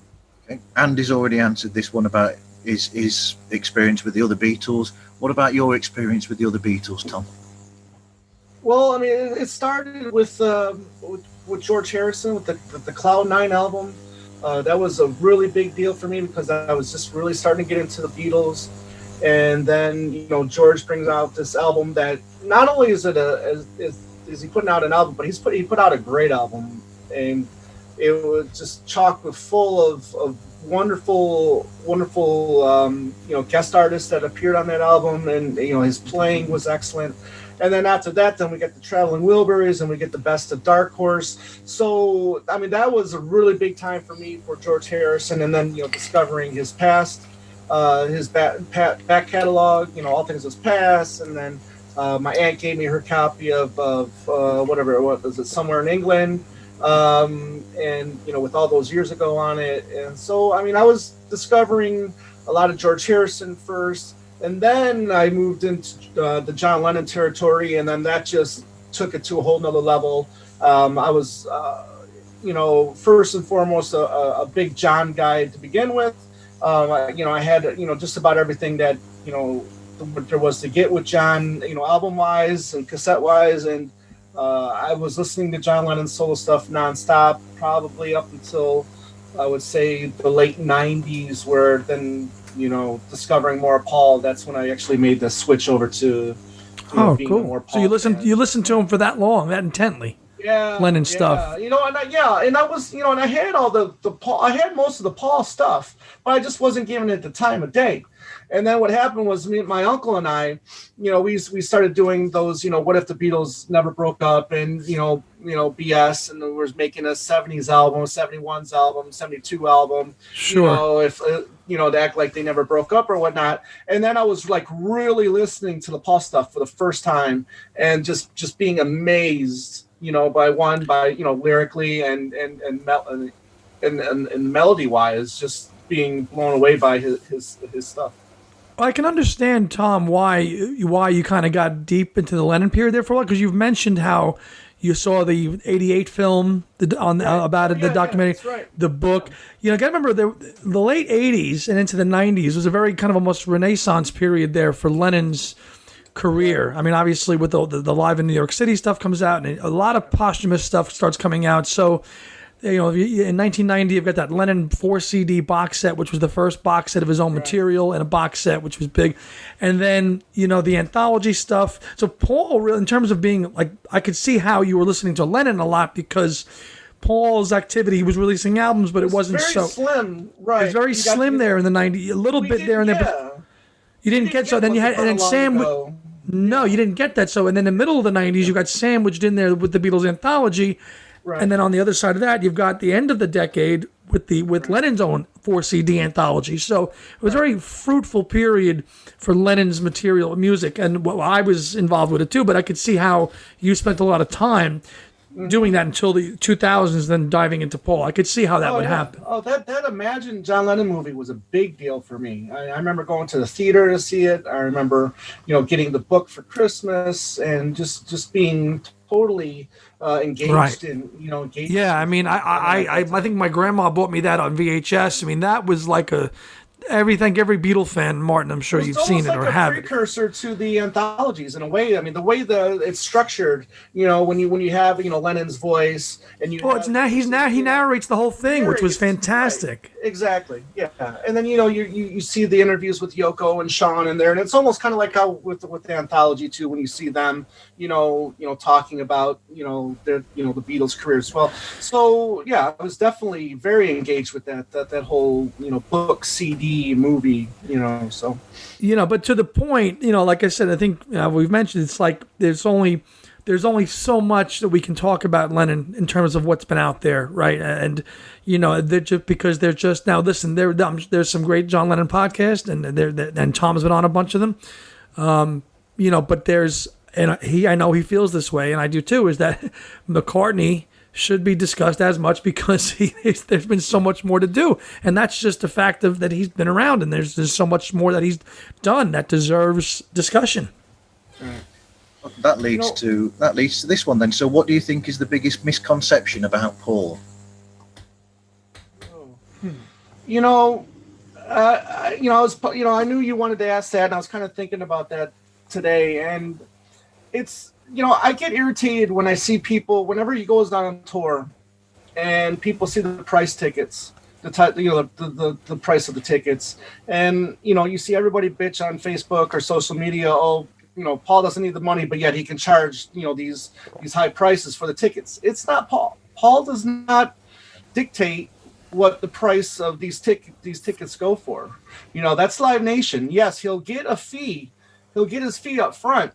Speaker 1: Okay. Andy's already answered this one about his experience with the other Beatles. What about your experience with the other Beatles, Tom?
Speaker 2: Well, I mean, it started with George Harrison with the Cloud 9 album. That was a really big deal for me because I was just really starting to get into the Beatles. And then, George brings out this album that not only is he putting out an album, but he put out a great album. And it was just chock full of wonderful guest artists that appeared on that album, and his playing was excellent. And then after that, then we get the Traveling Wilburys, and we get the Best of Dark Horse. So I mean, that was a really big time for me for George Harrison, and then discovering his past. his back catalog, All Things Must Pass, and then my aunt gave me her copy of whatever it was it Somewhere in England, and with all those years ago on it. And so, I mean, I was discovering a lot of George Harrison first, and then I moved into the John Lennon territory, and then that just took it to a whole nother level. I was, first and foremost, a big John guy to begin with. I had, just about everything that, there was to get with John, album-wise and cassette-wise, and I was listening to John Lennon's solo stuff nonstop, probably up until, I would say, the late 90s, where then, discovering more of Paul, that's when I actually made the switch over to being
Speaker 3: cool.
Speaker 2: More Paul
Speaker 3: so you listened to him for that long, that intently.
Speaker 2: Yeah,
Speaker 3: Lennon stuff.
Speaker 2: And I was, and I had all the Paul, I had most of the Paul stuff, but I just wasn't giving it the time of day. And then what happened was my uncle and I, we started doing those, what if the Beatles never broke up, and BS, and we were making a 70s album, 71's album, 72 album,
Speaker 3: sure,
Speaker 2: if to act like they never broke up or whatnot. And then I was like really listening to the Paul stuff for the first time, and just being amazed, by lyrically and melody wise, just being blown away by his stuff.
Speaker 3: I can understand, Tom, why you kind of got deep into the Lennon period there for a while, because you've mentioned how you saw the '88 film the documentary,
Speaker 2: that's right.
Speaker 3: The book. I got to remember the late '80s and into the '90s was a very kind of almost Renaissance period there for Lennon's career. I mean, obviously with the Live in New York City stuff comes out, and a lot of posthumous stuff starts coming out. So, in 1990, you've got that Lennon 4-CD box set, which was the first box set of his own material, and a box set, which was big. And then, the anthology stuff. So Paul, really, in terms of being, like, I could see how you were listening to Lennon a lot, because Paul's activity, he was releasing albums, but it wasn't
Speaker 2: very
Speaker 3: so
Speaker 2: slim, right?
Speaker 3: It was very slim there in the 90s, a little bit there and there. But you didn't get so. Then you had, and then Sam. No, you didn't get that. So, and then in the middle of the 90s, you got sandwiched in there with the Beatles anthology. Right. And then on the other side of that, you've got the end of the decade with Lennon's own 4-CD anthology. So it was a very fruitful period for Lennon's material, music, and I was involved with it too. But I could see how you spent a lot of time doing that until the 2000s, then diving into Paul. I could see how that would happen.
Speaker 2: Oh, that Imagine John Lennon movie was a big deal for me. I remember going to the theater to see it. I remember, getting the book for Christmas, and just being totally engaged in, engaged.
Speaker 3: Yeah, I mean, I think my grandma bought me that on VHS. I mean, that was like every Beatle fan, Martin, I'm sure you've seen it or have it.
Speaker 2: It's precursor to the anthologies in a way. I mean, the way it's structured, when you have Lennon's voice, and he
Speaker 3: narrates the whole thing, which was fantastic.
Speaker 2: Right. Exactly, yeah. And then you see the interviews with Yoko and Sean in there, and it's almost kind of like how with the anthology too, when you see them, talking about their the Beatles' career as well. So yeah, I was definitely very engaged with that whole book, CD, movie, so
Speaker 3: but to the point, like I said, I think we've mentioned, it's like there's only so much that we can talk about Lennon in terms of what's been out there, right? And they're just, because they're just, now listen, there's some great John Lennon podcasts, and Tom's been on a bunch of them, but there's, and I know he feels this way, and I do too, is that McCartney should be discussed as much, because there's been so much more to do, and that's just the fact of that he's been around, and there's so much more that he's done that deserves discussion.
Speaker 1: That leads to this one then. So, what do you think is the biggest misconception about Paul?
Speaker 2: I knew you wanted to ask that, and I was kind of thinking about that today, and it's. I get irritated when I see people, whenever he goes down on tour, and people see the price tickets, the price of the tickets, and you see everybody bitch on Facebook or social media. Oh, Paul doesn't need the money, but yet he can charge these high prices for the tickets. It's not Paul. Paul does not dictate what the price of these tickets go for. That's Live Nation. Yes, he'll get a fee. He'll get his fee up front.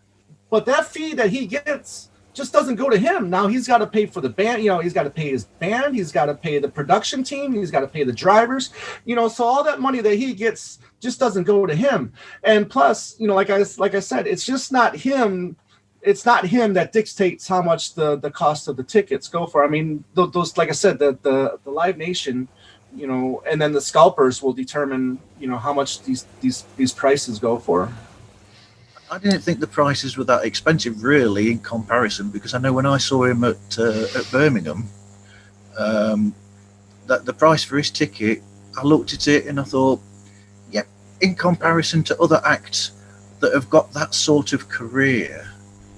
Speaker 2: But that fee that he gets just doesn't go to him. Now he's got to pay for the band, he's got to pay his band, he's got to pay the production team, he's got to pay the drivers, so all that money that he gets just doesn't go to him. And plus, like I said, it's just not him. It's not him that dictates how much the cost of the tickets go for. I mean, those, like I said, the Live Nation, and then the scalpers will determine, how much these prices go for.
Speaker 1: I didn't think the prices were that expensive, really, in comparison, because I know when I saw him at Birmingham, that the price for his ticket, I looked at it and I thought, yeah, in comparison to other acts that have got that sort of career,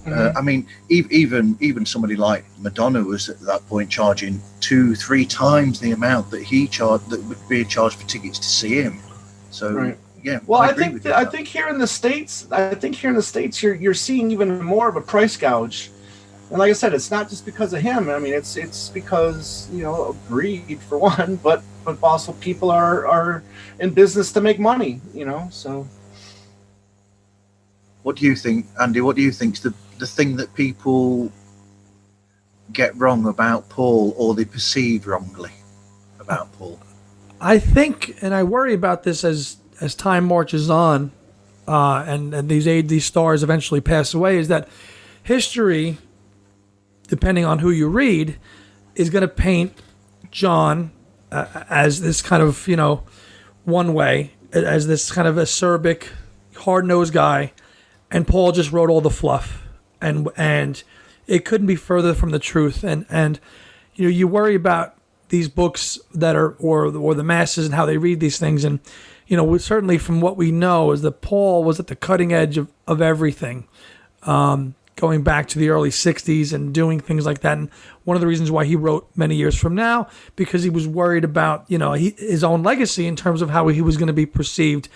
Speaker 1: I mean, even somebody like Madonna was at that point charging 2-3 times the amount that he charged, that would be charged for tickets to see him. So. Right. Yeah,
Speaker 2: well, I think here in the States, you're seeing even more of a price gouge, and like I said, it's not just because of him. I mean, it's because of greed for one, but also people are in business to make money. So.
Speaker 1: What do you think, Andy? What do you think is the thing that people get wrong about Paul, or they perceive wrongly about Paul?
Speaker 3: I think, and I worry about this as time marches on, and these stars eventually pass away, is that history, depending on who you read, is going to paint John as this kind of, one way, as this kind of acerbic, hard-nosed guy, and Paul just wrote all the fluff, and it couldn't be further from the truth. And you worry about these books that are, or the masses and how they read these things, and certainly from what we know is that Paul was at the cutting edge of everything, going back to the early 60s and doing things like that. And one of the reasons why he wrote Many Years From Now, because he was worried about, his own legacy in terms of how he was going to be perceived.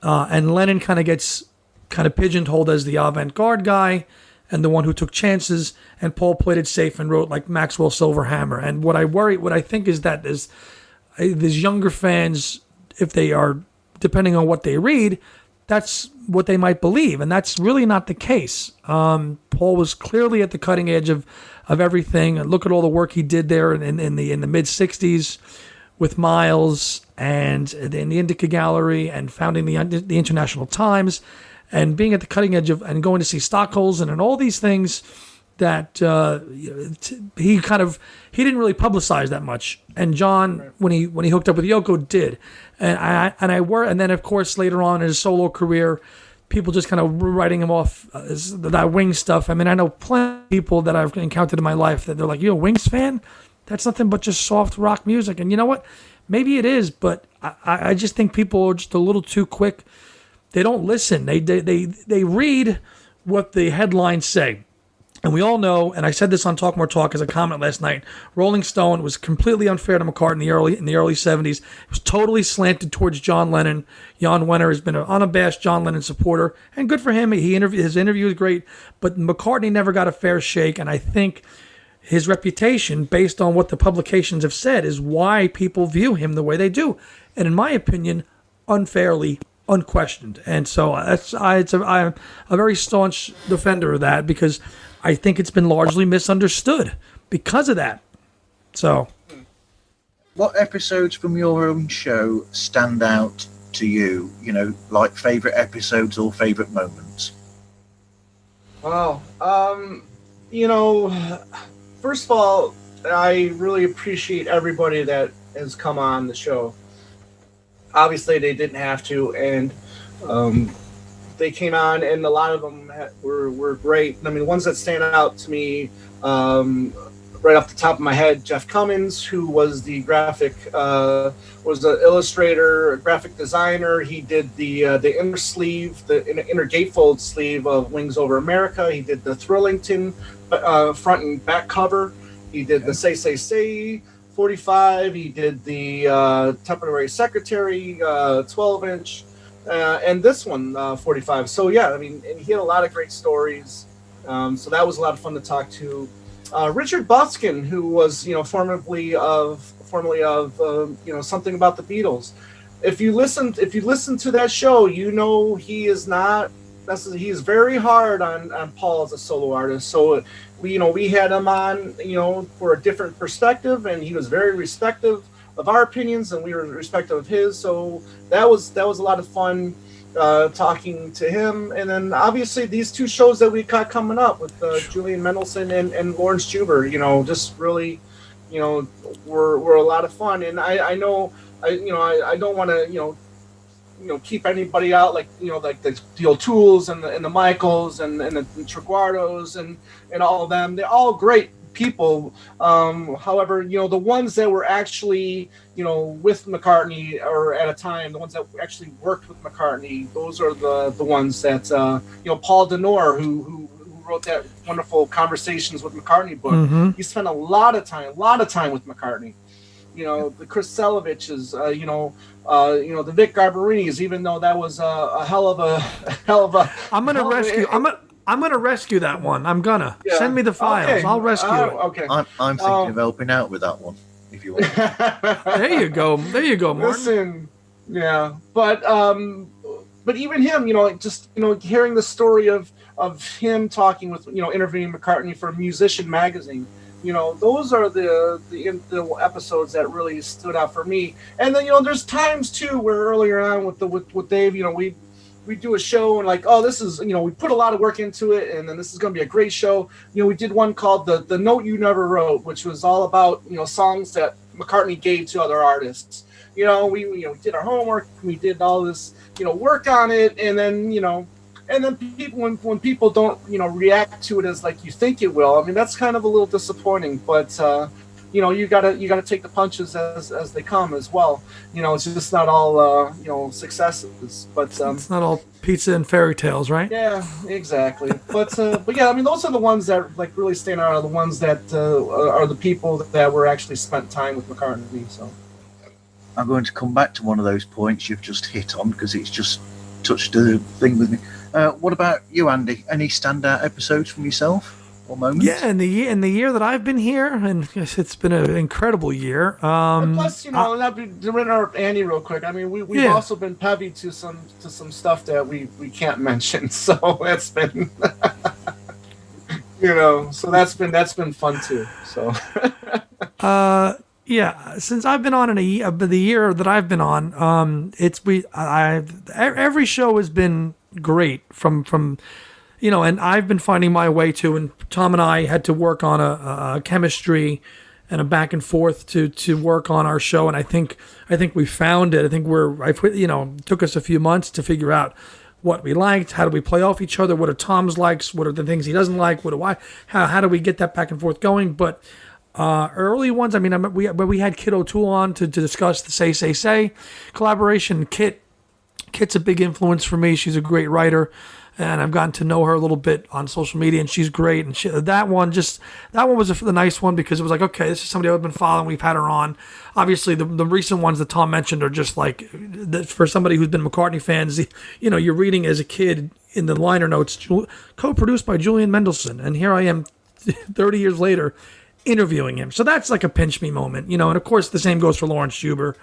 Speaker 3: And Lennon gets pigeonholed as the avant-garde guy and the one who took chances, and Paul played it safe and wrote like Maxwell Silverhammer. And what I think is that these younger fans, if they are, depending on what they read, that's what they might believe. And that's really not the case. Paul was clearly at the cutting edge of everything. And look at all the work he did there in the mid-'60s with Miles and in the Indica Gallery and founding the International Times and being at the cutting edge of, and going to see Stockholm and all these things that he didn't really publicize that much. And John, when he hooked up with Yoko, did. And then of course later on in his solo career, people just kind of writing him off as that Wings stuff. I mean, I know plenty of people that I've encountered in my life that they're like, "You're a Wings fan? That's nothing but just soft rock music." And you know what? Maybe it is, but I just think people are just a little too quick. They don't listen. They read what the headlines say. And we all know, and I said this on Talk More Talk as a comment last night, Rolling Stone was completely unfair to McCartney in the early 70s. It was totally slanted towards John Lennon. Jan Wenner has been an unabashed John Lennon supporter, and good for him. His interview was great, but McCartney never got a fair shake, and I think his reputation, based on what the publications have said, is why people view him the way they do. And in my opinion, unfairly, unquestioned. And so I'm a very staunch defender of that, because I think it's been largely misunderstood because of that. So,
Speaker 1: what episodes from your own show stand out to you? Like favorite episodes or favorite moments?
Speaker 2: Wow. First of all, I really appreciate everybody that has come on the show. Obviously, they didn't have to, and they came on, and a lot of them were great. I mean, ones that stand out to me, right off the top of my head, Jeff Cummins, who was the was an illustrator, a graphic designer. He did the inner sleeve, the inner gatefold sleeve of Wings Over America. He did the Thrillington front and back cover. He did the Say 45. He did the Temporary Secretary 12-inch. And this one, 45. So yeah, I mean, and he had a lot of great stories. So that was a lot of fun to talk to. Richard Buskin, who was, formerly of Something About the Beatles. If you listen to that show, he is not he's very hard on Paul as a solo artist. So we had him on, for a different perspective, and he was very respectful of our opinions, and we were respectful of his. So that was a lot of fun talking to him. And then obviously these two shows that we got coming up with Julian Mendelsohn and Lawrence Juber, just really, were a lot of fun. And I know I don't want to keep anybody out, like the O'Tooles and the Michaels and the Triguardos and all of them. They're all great people. However, the ones that were actually with McCartney, or at a time, the ones that actually worked with McCartney, those are the ones that Paul Denor, who wrote that wonderful Conversations with McCartney book.
Speaker 3: Mm-hmm.
Speaker 2: He spent a lot of time with McCartney. The Chris Seleviches, the Vic Garbarinis, even though that was a hell of a.
Speaker 3: I'm gonna rescue. I'm gonna rescue that one. I'm gonna send me the files. Okay. I'll rescue it.
Speaker 2: Okay.
Speaker 1: I'm thinking of helping out with that one, if you want.
Speaker 3: There you go, Martin.
Speaker 2: Listen, but even him, just hearing the story of him talking with interviewing McCartney for Musician magazine. Those are the episodes that really stood out for me. And then there's times too where earlier on with Dave, we do a show and like, oh, this is we put a lot of work into it, and then this is going to be a great show. We did one called the Note You Never Wrote, which was all about songs that McCartney gave to other artists. We did our homework, we did all this work on it, and then and then people, when people don't, react to it as like you think it will, I mean, that's kind of a little disappointing. But you gotta take the punches as they come as well. It's just not all successes. But
Speaker 3: it's not all pizza and fairy tales, right?
Speaker 2: Yeah, exactly. But yeah, I mean, those are the ones that like really stand out. Are the ones that are the people that were actually spent time with McCartney. So
Speaker 1: I'm going to come back to one of those points you've just hit on, because it's just touched a thing with me. What about you, Andy? Any standout episodes from yourself or moments?
Speaker 3: Yeah, in the year that I've been here, and it's been an incredible year.
Speaker 2: Plus, to interrupt Andy real quick. I mean, we've also been privy to some stuff that we can't mention. So that's been, so that's been fun too. So.
Speaker 3: Yeah, since I've been on the year that I've been on, every show has been great from and I've been finding my way to, and Tom and I had to work on a chemistry and a back and forth to work on our show, and I think we found it. I think it took us a few months to figure out what we liked, how do we play off each other, what are Tom's likes, what are the things he doesn't like, how do we get that back and forth going, but. Early ones, I mean, we had Kit O'Toole on to discuss the Say collaboration. Kit's a big influence for me. She's a great writer, and I've gotten to know her a little bit on social media, and she's great. And that one was the nice one, because it was like, okay, this is somebody I've been following. We've had her on. Obviously, the recent ones that Tom mentioned are just like, for somebody who's been McCartney fans, you're reading as a kid in the liner notes, co-produced by Julian Mendelsohn, and here I am 30 years later interviewing him. So that's like a pinch me moment, and of course the same goes for Lawrence Juber.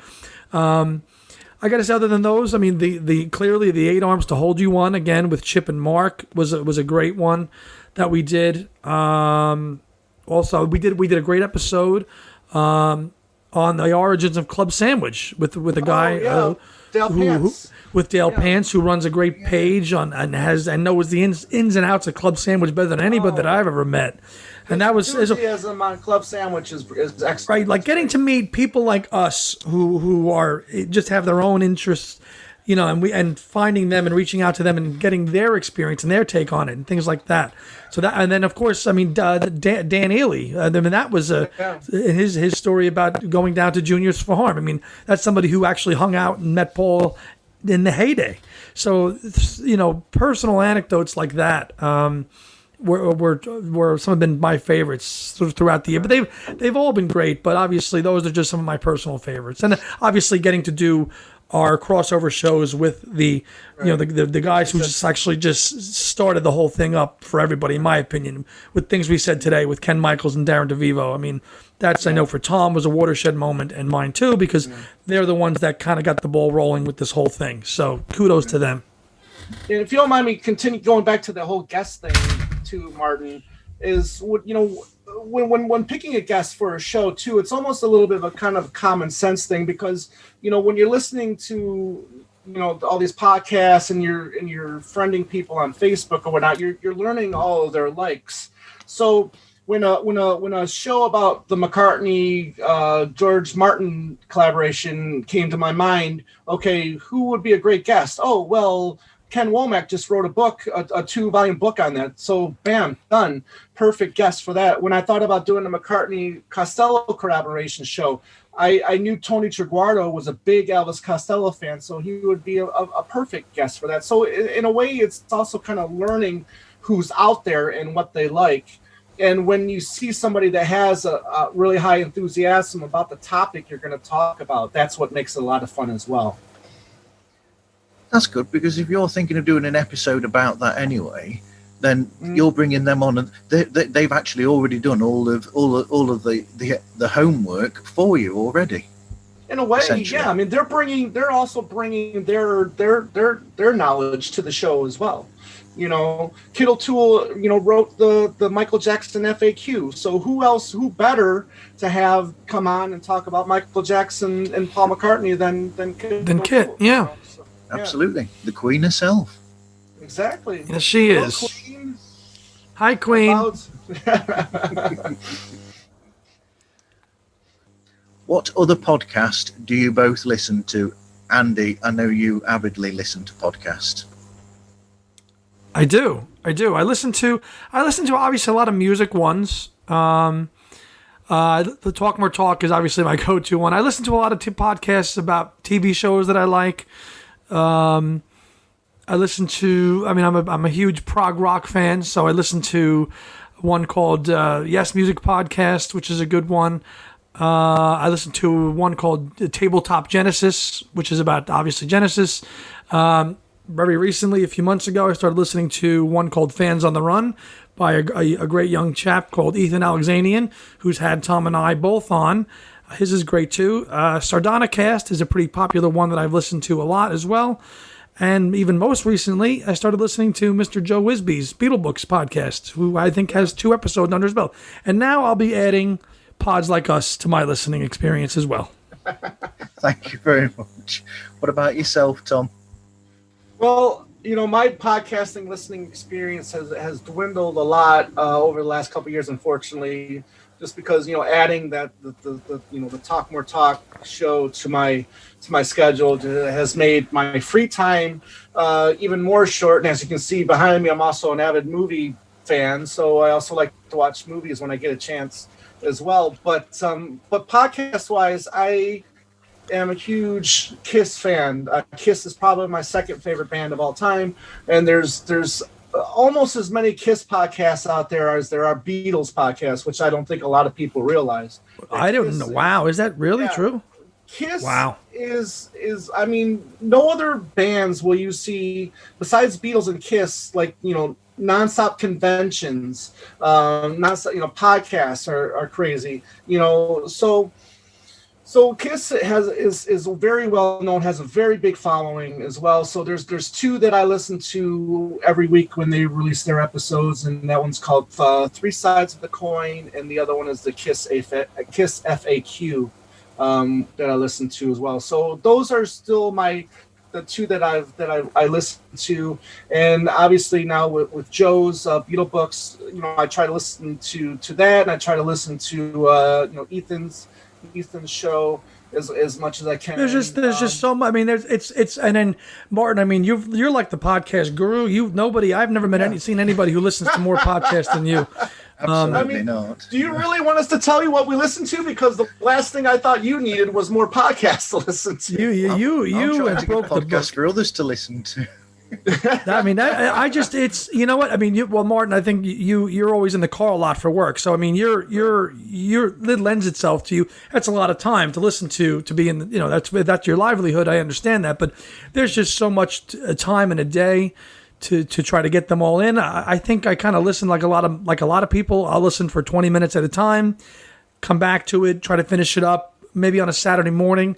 Speaker 3: I gotta say, other than those, I mean, the clearly the 8 Arms to Hold You one, again with Chip and Mark, was a great one that we did. Also we did a great episode on the origins of Club Sandwich with a guy Dale Pants, who runs a great page on and knows the ins and outs of Club Sandwich better than anybody that I've ever met. And that was
Speaker 2: enthusiasm on Club Sandwich is excellent.
Speaker 3: Right, like getting to meet people like us who are just have their own interests, and finding them and reaching out to them and getting their experience and their take on it and things like that. So that, and then of course, I mean, Dan Ailey. I mean, that was his story about going down to Junior's Farm. I mean, that's somebody who actually hung out and met Paul in the heyday. So personal anecdotes like that. Were some have been my favorites throughout the year, but they've all been great. But obviously, those are just some of my personal favorites. And obviously, getting to do our crossover shows with the guys who just started the whole thing up for everybody, in my opinion, with things we said today with Ken Michaels and Darren DeVivo. I mean, that's I know for Tom was a watershed moment, and mine too, because they're the ones that kind of got the ball rolling with this whole thing. So kudos to them.
Speaker 2: And if you don't mind me continue going back to the whole guest thing too, Martin, is what when picking a guest for a show too, it's almost a little bit of a kind of common sense thing, because when you're listening to all these podcasts and you're friending people on Facebook or whatnot, you're learning all of their likes. So when a show about the McCartney George Martin collaboration came to my mind, okay, who would be a great guest? Oh, well, Ken Womack just wrote a book, a 2-volume book on that. So bam, done. Perfect guest for that. When I thought about doing a McCartney Costello collaboration show, I knew Tony Triguardo was a big Elvis Costello fan, so he would be a perfect guest for that. So in a way, it's also kind of learning who's out there and what they like. And when you see somebody that has a really high enthusiasm about the topic you're going to talk about, that's what makes it a lot of fun as well.
Speaker 1: That's good, because if you're thinking of doing an episode about that anyway, then you're bringing them on, and they've actually already done all of the homework for you already.
Speaker 2: In a way, yeah. I mean, they're also bringing their knowledge to the show as well. Kid O'Toole, wrote the Michael Jackson FAQ. So who better to have come on and talk about Michael Jackson and Paul McCartney than Kit?
Speaker 3: Yeah.
Speaker 2: So,
Speaker 1: absolutely. The Queen herself.
Speaker 2: Exactly.
Speaker 3: Yes, she is.
Speaker 2: Queen.
Speaker 3: Hi, Queen.
Speaker 1: What other podcast do you both listen to? Andy, I know you avidly listen to podcasts.
Speaker 3: I do. I listen to obviously a lot of music ones. The Talk More Talk is obviously my go-to one. I listen to a lot of podcasts about TV shows that I like. I listen to, I'm a huge prog rock fan, so I listen to one called Yes Music Podcast, which is a good one. I listen to one called Tabletop Genesis, which is about obviously Genesis. Very recently, a few months ago, I started listening to one called Fans on the Run by a great young chap called Ethan Alexanian, who's had Tom and I both on. His is great too. Sardonicast is a pretty popular one that I've listened to a lot as well. And even most recently, I started listening to Mr. Joe Wisby's Beetlebooks podcast, who I think has 2 episodes under his belt. And now I'll be adding Pods Like Us to my listening experience as well.
Speaker 1: Thank you very much. What about yourself, Tom?
Speaker 2: Well, my podcasting listening experience has dwindled a lot over the last couple of years, unfortunately, just because adding that the Talk More Talk show to my schedule has made my free time even more short. And as you can see behind me, I'm also an avid movie fan, so I also like to watch movies when I get a chance as well. But podcast wise, I am a huge Kiss fan. Kiss is probably my second favorite band of all time, and there's almost as many Kiss podcasts out there as there are Beatles podcasts, which I don't think a lot of people realize.
Speaker 3: I don't know. Wow, is that really true?
Speaker 2: Kiss
Speaker 3: wow.
Speaker 2: is no other bands will you see besides Beatles and Kiss, like, nonstop conventions, podcasts are crazy, So Kiss is very well known, has a very big following as well. So there's 2 that I listen to every week when they release their episodes, and that one's called 3 Sides of the Coin, and the other one is the Kiss FAQ that I listen to as well. So those are still the 2 that I listen to, and obviously now with Joe's Beetlebooks, I try to listen to that, and I try to listen to Ethan's show as much as I can.
Speaker 3: There's just so much. I mean, it's and then Martin. You're like the podcast guru. I've never seen anybody who listens to more podcasts than you.
Speaker 1: Absolutely not.
Speaker 2: Do you really want us to tell you what we listen to? Because the last thing I thought you needed was more podcasts to listen to.
Speaker 3: You
Speaker 1: have broke the podcast for others to listen to.
Speaker 3: It's Martin, I think you're always in the car a lot for work. So it lends itself to you. That's a lot of time to listen to be in. That's your livelihood. I understand that, but there's just so much time in a day to try to get them all in. I think I kind of listen like a lot of people. I'll listen for 20 minutes at a time, come back to it, try to finish it up, maybe on a Saturday morning,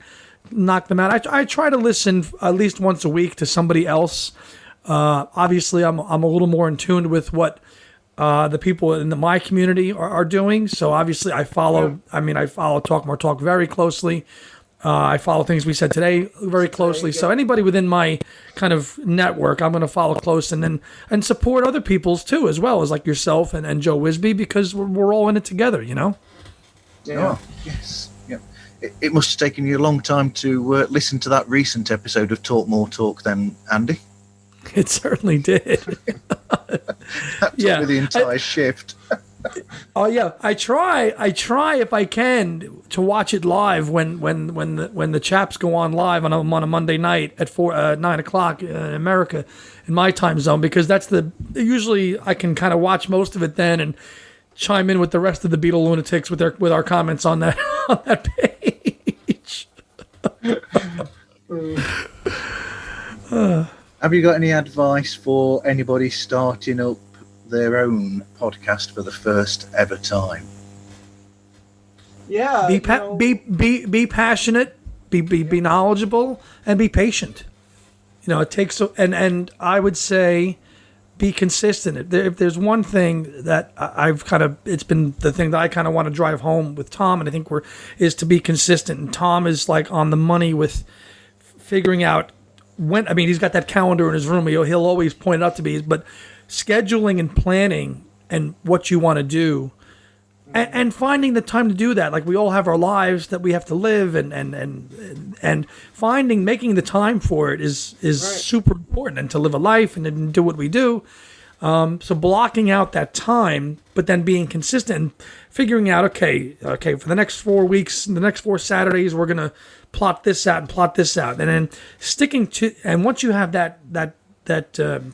Speaker 3: knock them out. I try to listen at least once a week to somebody else. Obviously, I'm a little more in tune with what the people in my community are doing. So obviously, I follow. I mean, I follow Talk More Talk very closely. I follow things we said today very closely. So anybody within my kind of network, I'm going to follow close and support other people's too, as well as like yourself and Joe Wisby, because we're all in it together, you know.
Speaker 1: Yeah. Oh, yes. Yeah. It must have taken you a long time to listen to that recent episode of Talk More Talk, then, Andy.
Speaker 3: It certainly did.
Speaker 1: That took me the entire shift.
Speaker 3: Oh yeah, I try if I can to watch it live when the chaps go on live on a Monday night at 9 o'clock in America, in my time zone, because that's usually I can kind of watch most of it then and chime in with the rest of the Beatle lunatics with our comments on that page.
Speaker 1: Have you got any advice for anybody starting up their own podcast for the first ever time?
Speaker 2: Yeah,
Speaker 3: be passionate, be knowledgeable, and be patient. You know, it takes and I would say be consistent. If there's one thing that it's been the thing that I kind of want to drive home with Tom, and I think is to be consistent. And Tom is like on the money with figuring out when. I mean, he's got that calendar in his room. He'll always point it out to me, but scheduling and planning and what you want to do and finding the time to do that. Like, we all have our lives that we have to live, and making the time for it is right. Super important, and to live a life and do what we do. So blocking out that time, but then being consistent and figuring out, okay, for the next 4 weeks, the next 4 Saturdays, we're going to plot this out, and then sticking to, and once you have that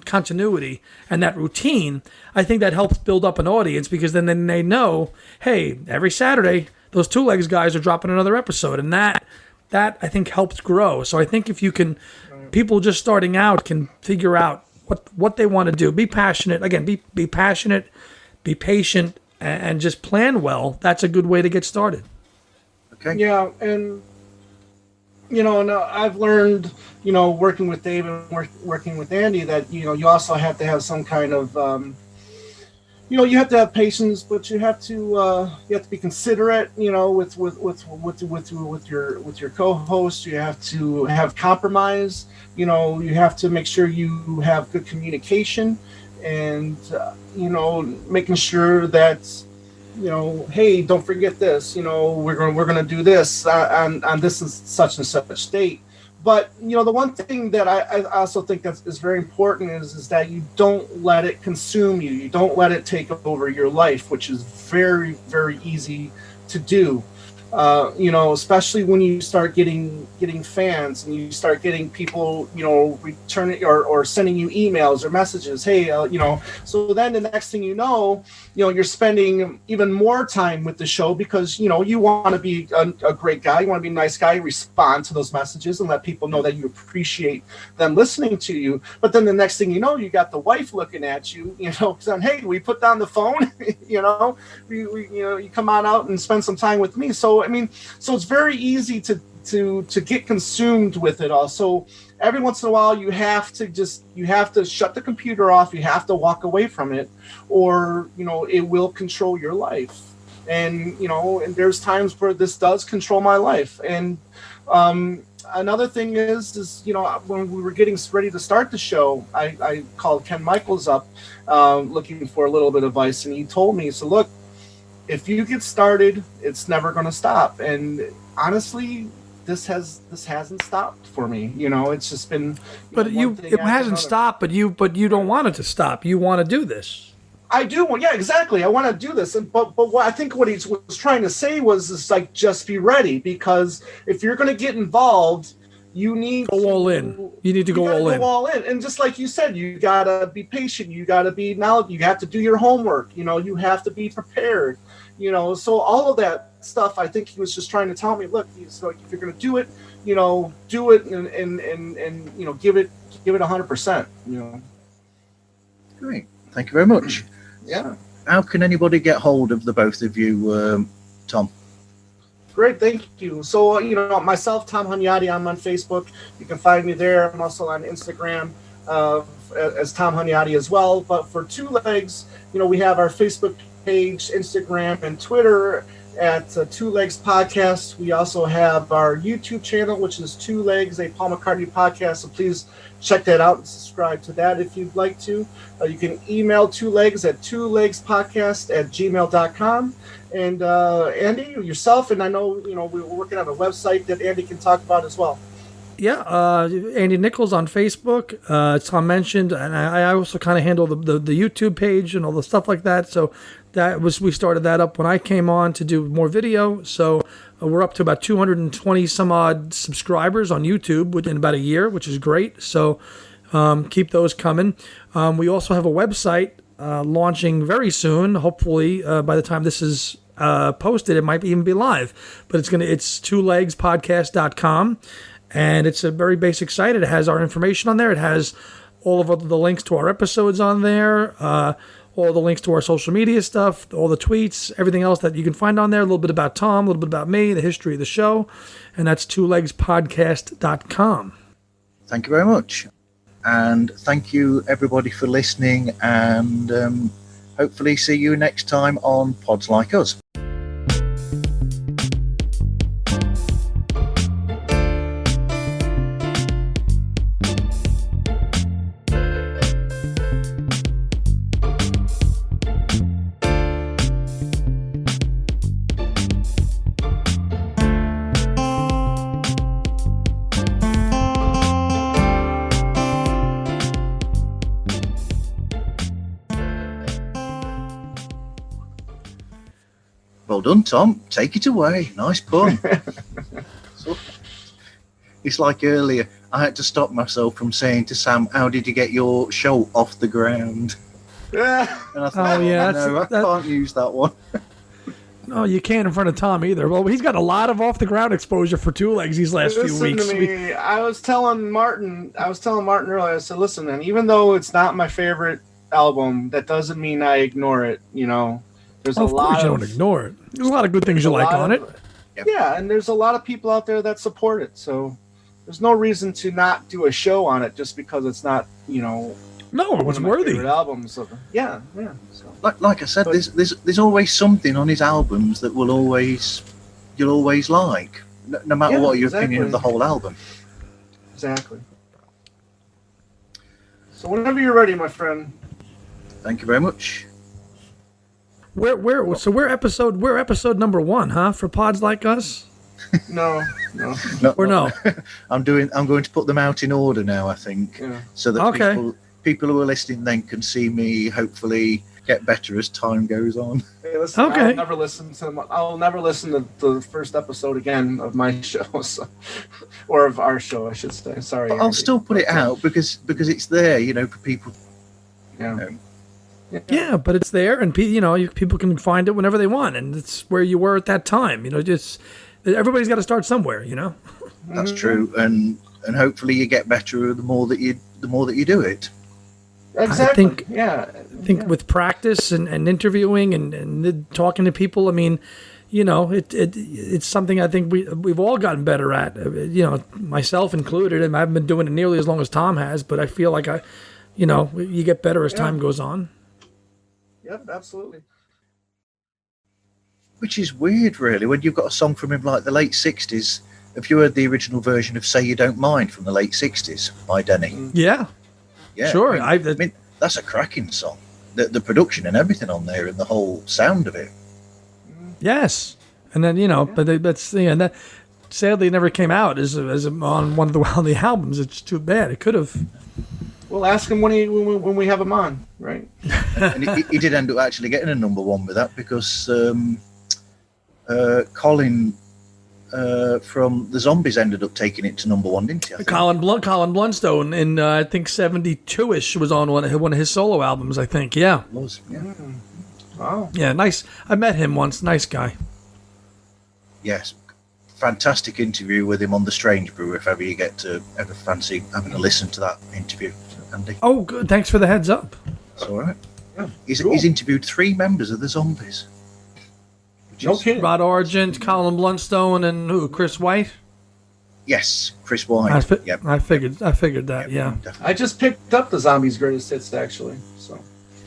Speaker 3: continuity and that routine, I think that helps build up an audience, because then they know, hey, every Saturday those Two Legs guys are dropping another episode, and that I think helps grow. So I think if you can, people just starting out can figure out what they want to do. Be passionate. Again, be passionate, be patient, and just plan well. That's a good way to get started.
Speaker 1: Okay.
Speaker 2: Yeah, and and I've learned, working with Dave and working with Andy, that you also have to have some kind of you have to have patience, but you have to be considerate, with your co-host. You have to have compromise. You have to make sure you have good communication, and making sure that hey, don't forget this. We're gonna do this on this and such date. But the one thing that I also think that is very important is that you don't let it consume you. You don't let it take over your life, which is very, very easy to do. Especially when you start getting fans, and you start getting people, returning or sending you emails or messages. Hey, so then the next thing you're spending even more time with the show, because, you want to be a great guy. You want to be a nice guy, respond to those messages and let people know that you appreciate them listening to you. But then the next thing you got the wife looking at you, saying, hey, we put down the phone, you come on out and spend some time with me. So it's very easy to get consumed with it all. So every once in a while, you have to shut the computer off. You have to walk away from it, or it will control your life. And and there's times where this does control my life. And another thing is when we were getting ready to start the show, I called Ken Michaels up, looking for a little bit of advice, and he told me, so look, if you get started, it's never going to stop. And honestly, this hasn't stopped for me. It's just been. But
Speaker 3: it hasn't stopped. But you don't want it to stop. You want to do this.
Speaker 2: I do. Well, yeah, exactly. I want to do this. But what I think what he was trying to say was like, just be ready, because if you're going to get involved, you need to
Speaker 3: go all in. You need to go all in.
Speaker 2: And just like you said, you gotta be patient. You gotta be knowledgeable. You have to do your homework. You have to be prepared. So all of that stuff, I think he was just trying to tell me, look, so if you're gonna do it, do it and give it 100%.
Speaker 1: Great. Thank you very much.
Speaker 2: Yeah.
Speaker 1: How can anybody get hold of the both of you, Tom?
Speaker 2: Great, thank you. So, myself, Tom Hunyady, I'm on Facebook. You can find me there. I'm also on Instagram. as Tom Hunyady as well. But for Two Legs, we have our Facebook page, Instagram, and Twitter at Two Legs Podcast. We also have our YouTube channel, which is Two Legs, a Paul McCartney Podcast. So please check that out and subscribe to that if you'd like to. You can email Two Legs at twolegspodcast@gmail.com. And Andy, yourself, and I know we're working on a website that Andy can talk about as well.
Speaker 3: Yeah, Andy Nicholes on Facebook. Tom mentioned, and I also kind of handle the YouTube page and all the stuff like that. So we started that up when I came on to do more video. So we're up to about 220 some odd subscribers on YouTube within about a year, which is great. So keep those coming. We also have a website launching very soon. Hopefully, by the time this is posted, it might even be live. But it's twolegspodcast.com. And it's a very basic site. It has our information on there. It has all of the links to our episodes on there, all the links to our social media stuff, all the tweets, everything else that you can find on there, a little bit about Tom, a little bit about me, the history of the show. And that's twolegspodcast.com.
Speaker 1: Thank you very much. And thank you, everybody, for listening. And hopefully see you next time on Pods Like Us. Well done, Tom. Take it away. Nice pun. It's like earlier, I had to stop myself from saying to Sam, how did you get your show off the ground? And I thought, I can't use that one.
Speaker 3: No, you can't in front of Tom either. Well, he's got a lot of off-the-ground exposure for Two Legs these last few weeks.
Speaker 2: To me, I was telling Martin earlier, I said, listen, man, even though it's not my favorite album, that doesn't mean I ignore it, There's
Speaker 3: of course you don't ignore it. There's a lot of good things you like on it.
Speaker 2: Yeah, and there's a lot of people out there that support it. So there's no reason to not do a show on it just because it's not,
Speaker 3: No, it was worthy.
Speaker 2: Albums. Yeah. So.
Speaker 1: Like I said, there's always something on his albums that you'll always like, no matter what your opinion of the whole album.
Speaker 2: Exactly. So whenever you're ready, my friend.
Speaker 1: Thank you very much.
Speaker 3: We're episode number 1, huh? For Pods Like Us?
Speaker 2: No.
Speaker 3: Or no?
Speaker 1: I'm going to put them out in order now, I think, so that people who are listening then can see me hopefully get better as time goes on.
Speaker 2: Hey, listen, okay. I'll never listen to the first episode again of my show, or of our show, I should say. Sorry,
Speaker 1: I'll still put it out because it's there, for people.
Speaker 3: Yeah, but it's there, and people can find it whenever they want, and it's where you were at that time. Just everybody's got to start somewhere.
Speaker 1: That's true, and hopefully you get better the more that you do it.
Speaker 2: Exactly.
Speaker 3: I think with practice and interviewing and talking to people, it's something I think we've all gotten better at. Myself included, and I haven't been doing it nearly as long as Tom has, but I feel like you get better as time goes on.
Speaker 2: Yep, absolutely.
Speaker 1: Which is weird, really, when you've got a song from him like the late 60s. Have you heard the original version of Say You Don't Mind from the late 60s by Denny?
Speaker 3: Yeah. Sure.
Speaker 1: I mean, that's a cracking song. The production and everything on there and the whole sound of it.
Speaker 3: Yes. And then, but that sadly it never came out as on one of the albums. It's too bad. It could have.
Speaker 2: We'll ask him when we have him on, right?
Speaker 1: And he did end up actually getting a number 1 with that because Colin from the Zombies ended up taking it to number 1, didn't he?
Speaker 3: Colin Blunstone in I think 72ish was on one of his solo albums. I think, yeah.
Speaker 1: It was, yeah.
Speaker 2: Wow.
Speaker 3: Yeah, nice. I met him once. Nice guy.
Speaker 1: Yes. Fantastic interview with him on The Strange Brew, if ever you get to ever fancy having a listen to that interview, Andy.
Speaker 3: Oh, good. Thanks for the heads up.
Speaker 1: It's all right. Yeah, he's interviewed 3 members of the Zombies.
Speaker 2: No kidding.
Speaker 3: Rod Argent, Colin Blunstone, and who? Chris White?
Speaker 1: Yes, Chris White. Yep.
Speaker 3: I figured that. Yeah.
Speaker 1: Definitely.
Speaker 2: I just picked up the Zombies Greatest Hits actually. So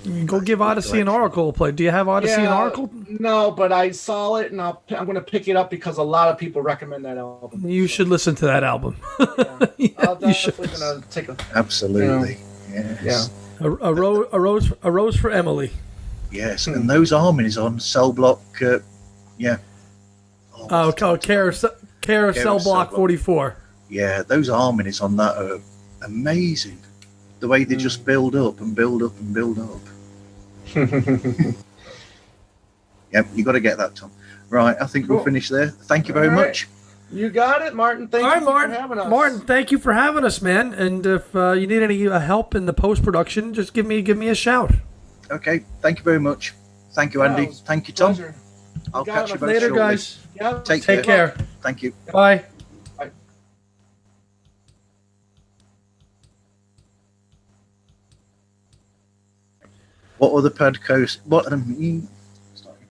Speaker 3: You go give Odyssey and Oracle a play. Do you have Odyssey and Oracle?
Speaker 2: No, but I saw it and I'm going to pick it up because a lot of people recommend that album.
Speaker 3: You should listen to that album.
Speaker 2: I'm definitely going to take a.
Speaker 1: Absolutely. Yes.
Speaker 2: Yeah.
Speaker 3: A rose for Emily.
Speaker 1: Yes, and those harmonies on Cell Block. Yeah.
Speaker 3: Care of Cell Block 44.
Speaker 1: Yeah, those harmonies on that are amazing. The way they just build up and build up and build up. Yep, you got to get that, Tom. Right, I think we'll finish there. Thank you very much.
Speaker 2: You got it, Martin. Thank you for having us.
Speaker 3: Martin, thank you for having us, man. And if you need any help in the post-production, just give me a shout.
Speaker 1: Okay, thank you very much. Thank you, Andy. Thank you, Tom.
Speaker 2: Pleasure.
Speaker 1: I'll catch you both
Speaker 3: later,
Speaker 1: shortly.
Speaker 3: guys.
Speaker 2: Yeah.
Speaker 1: Take
Speaker 3: care.
Speaker 1: Thank you.
Speaker 3: Bye.
Speaker 2: Bye.
Speaker 1: What other podcasts?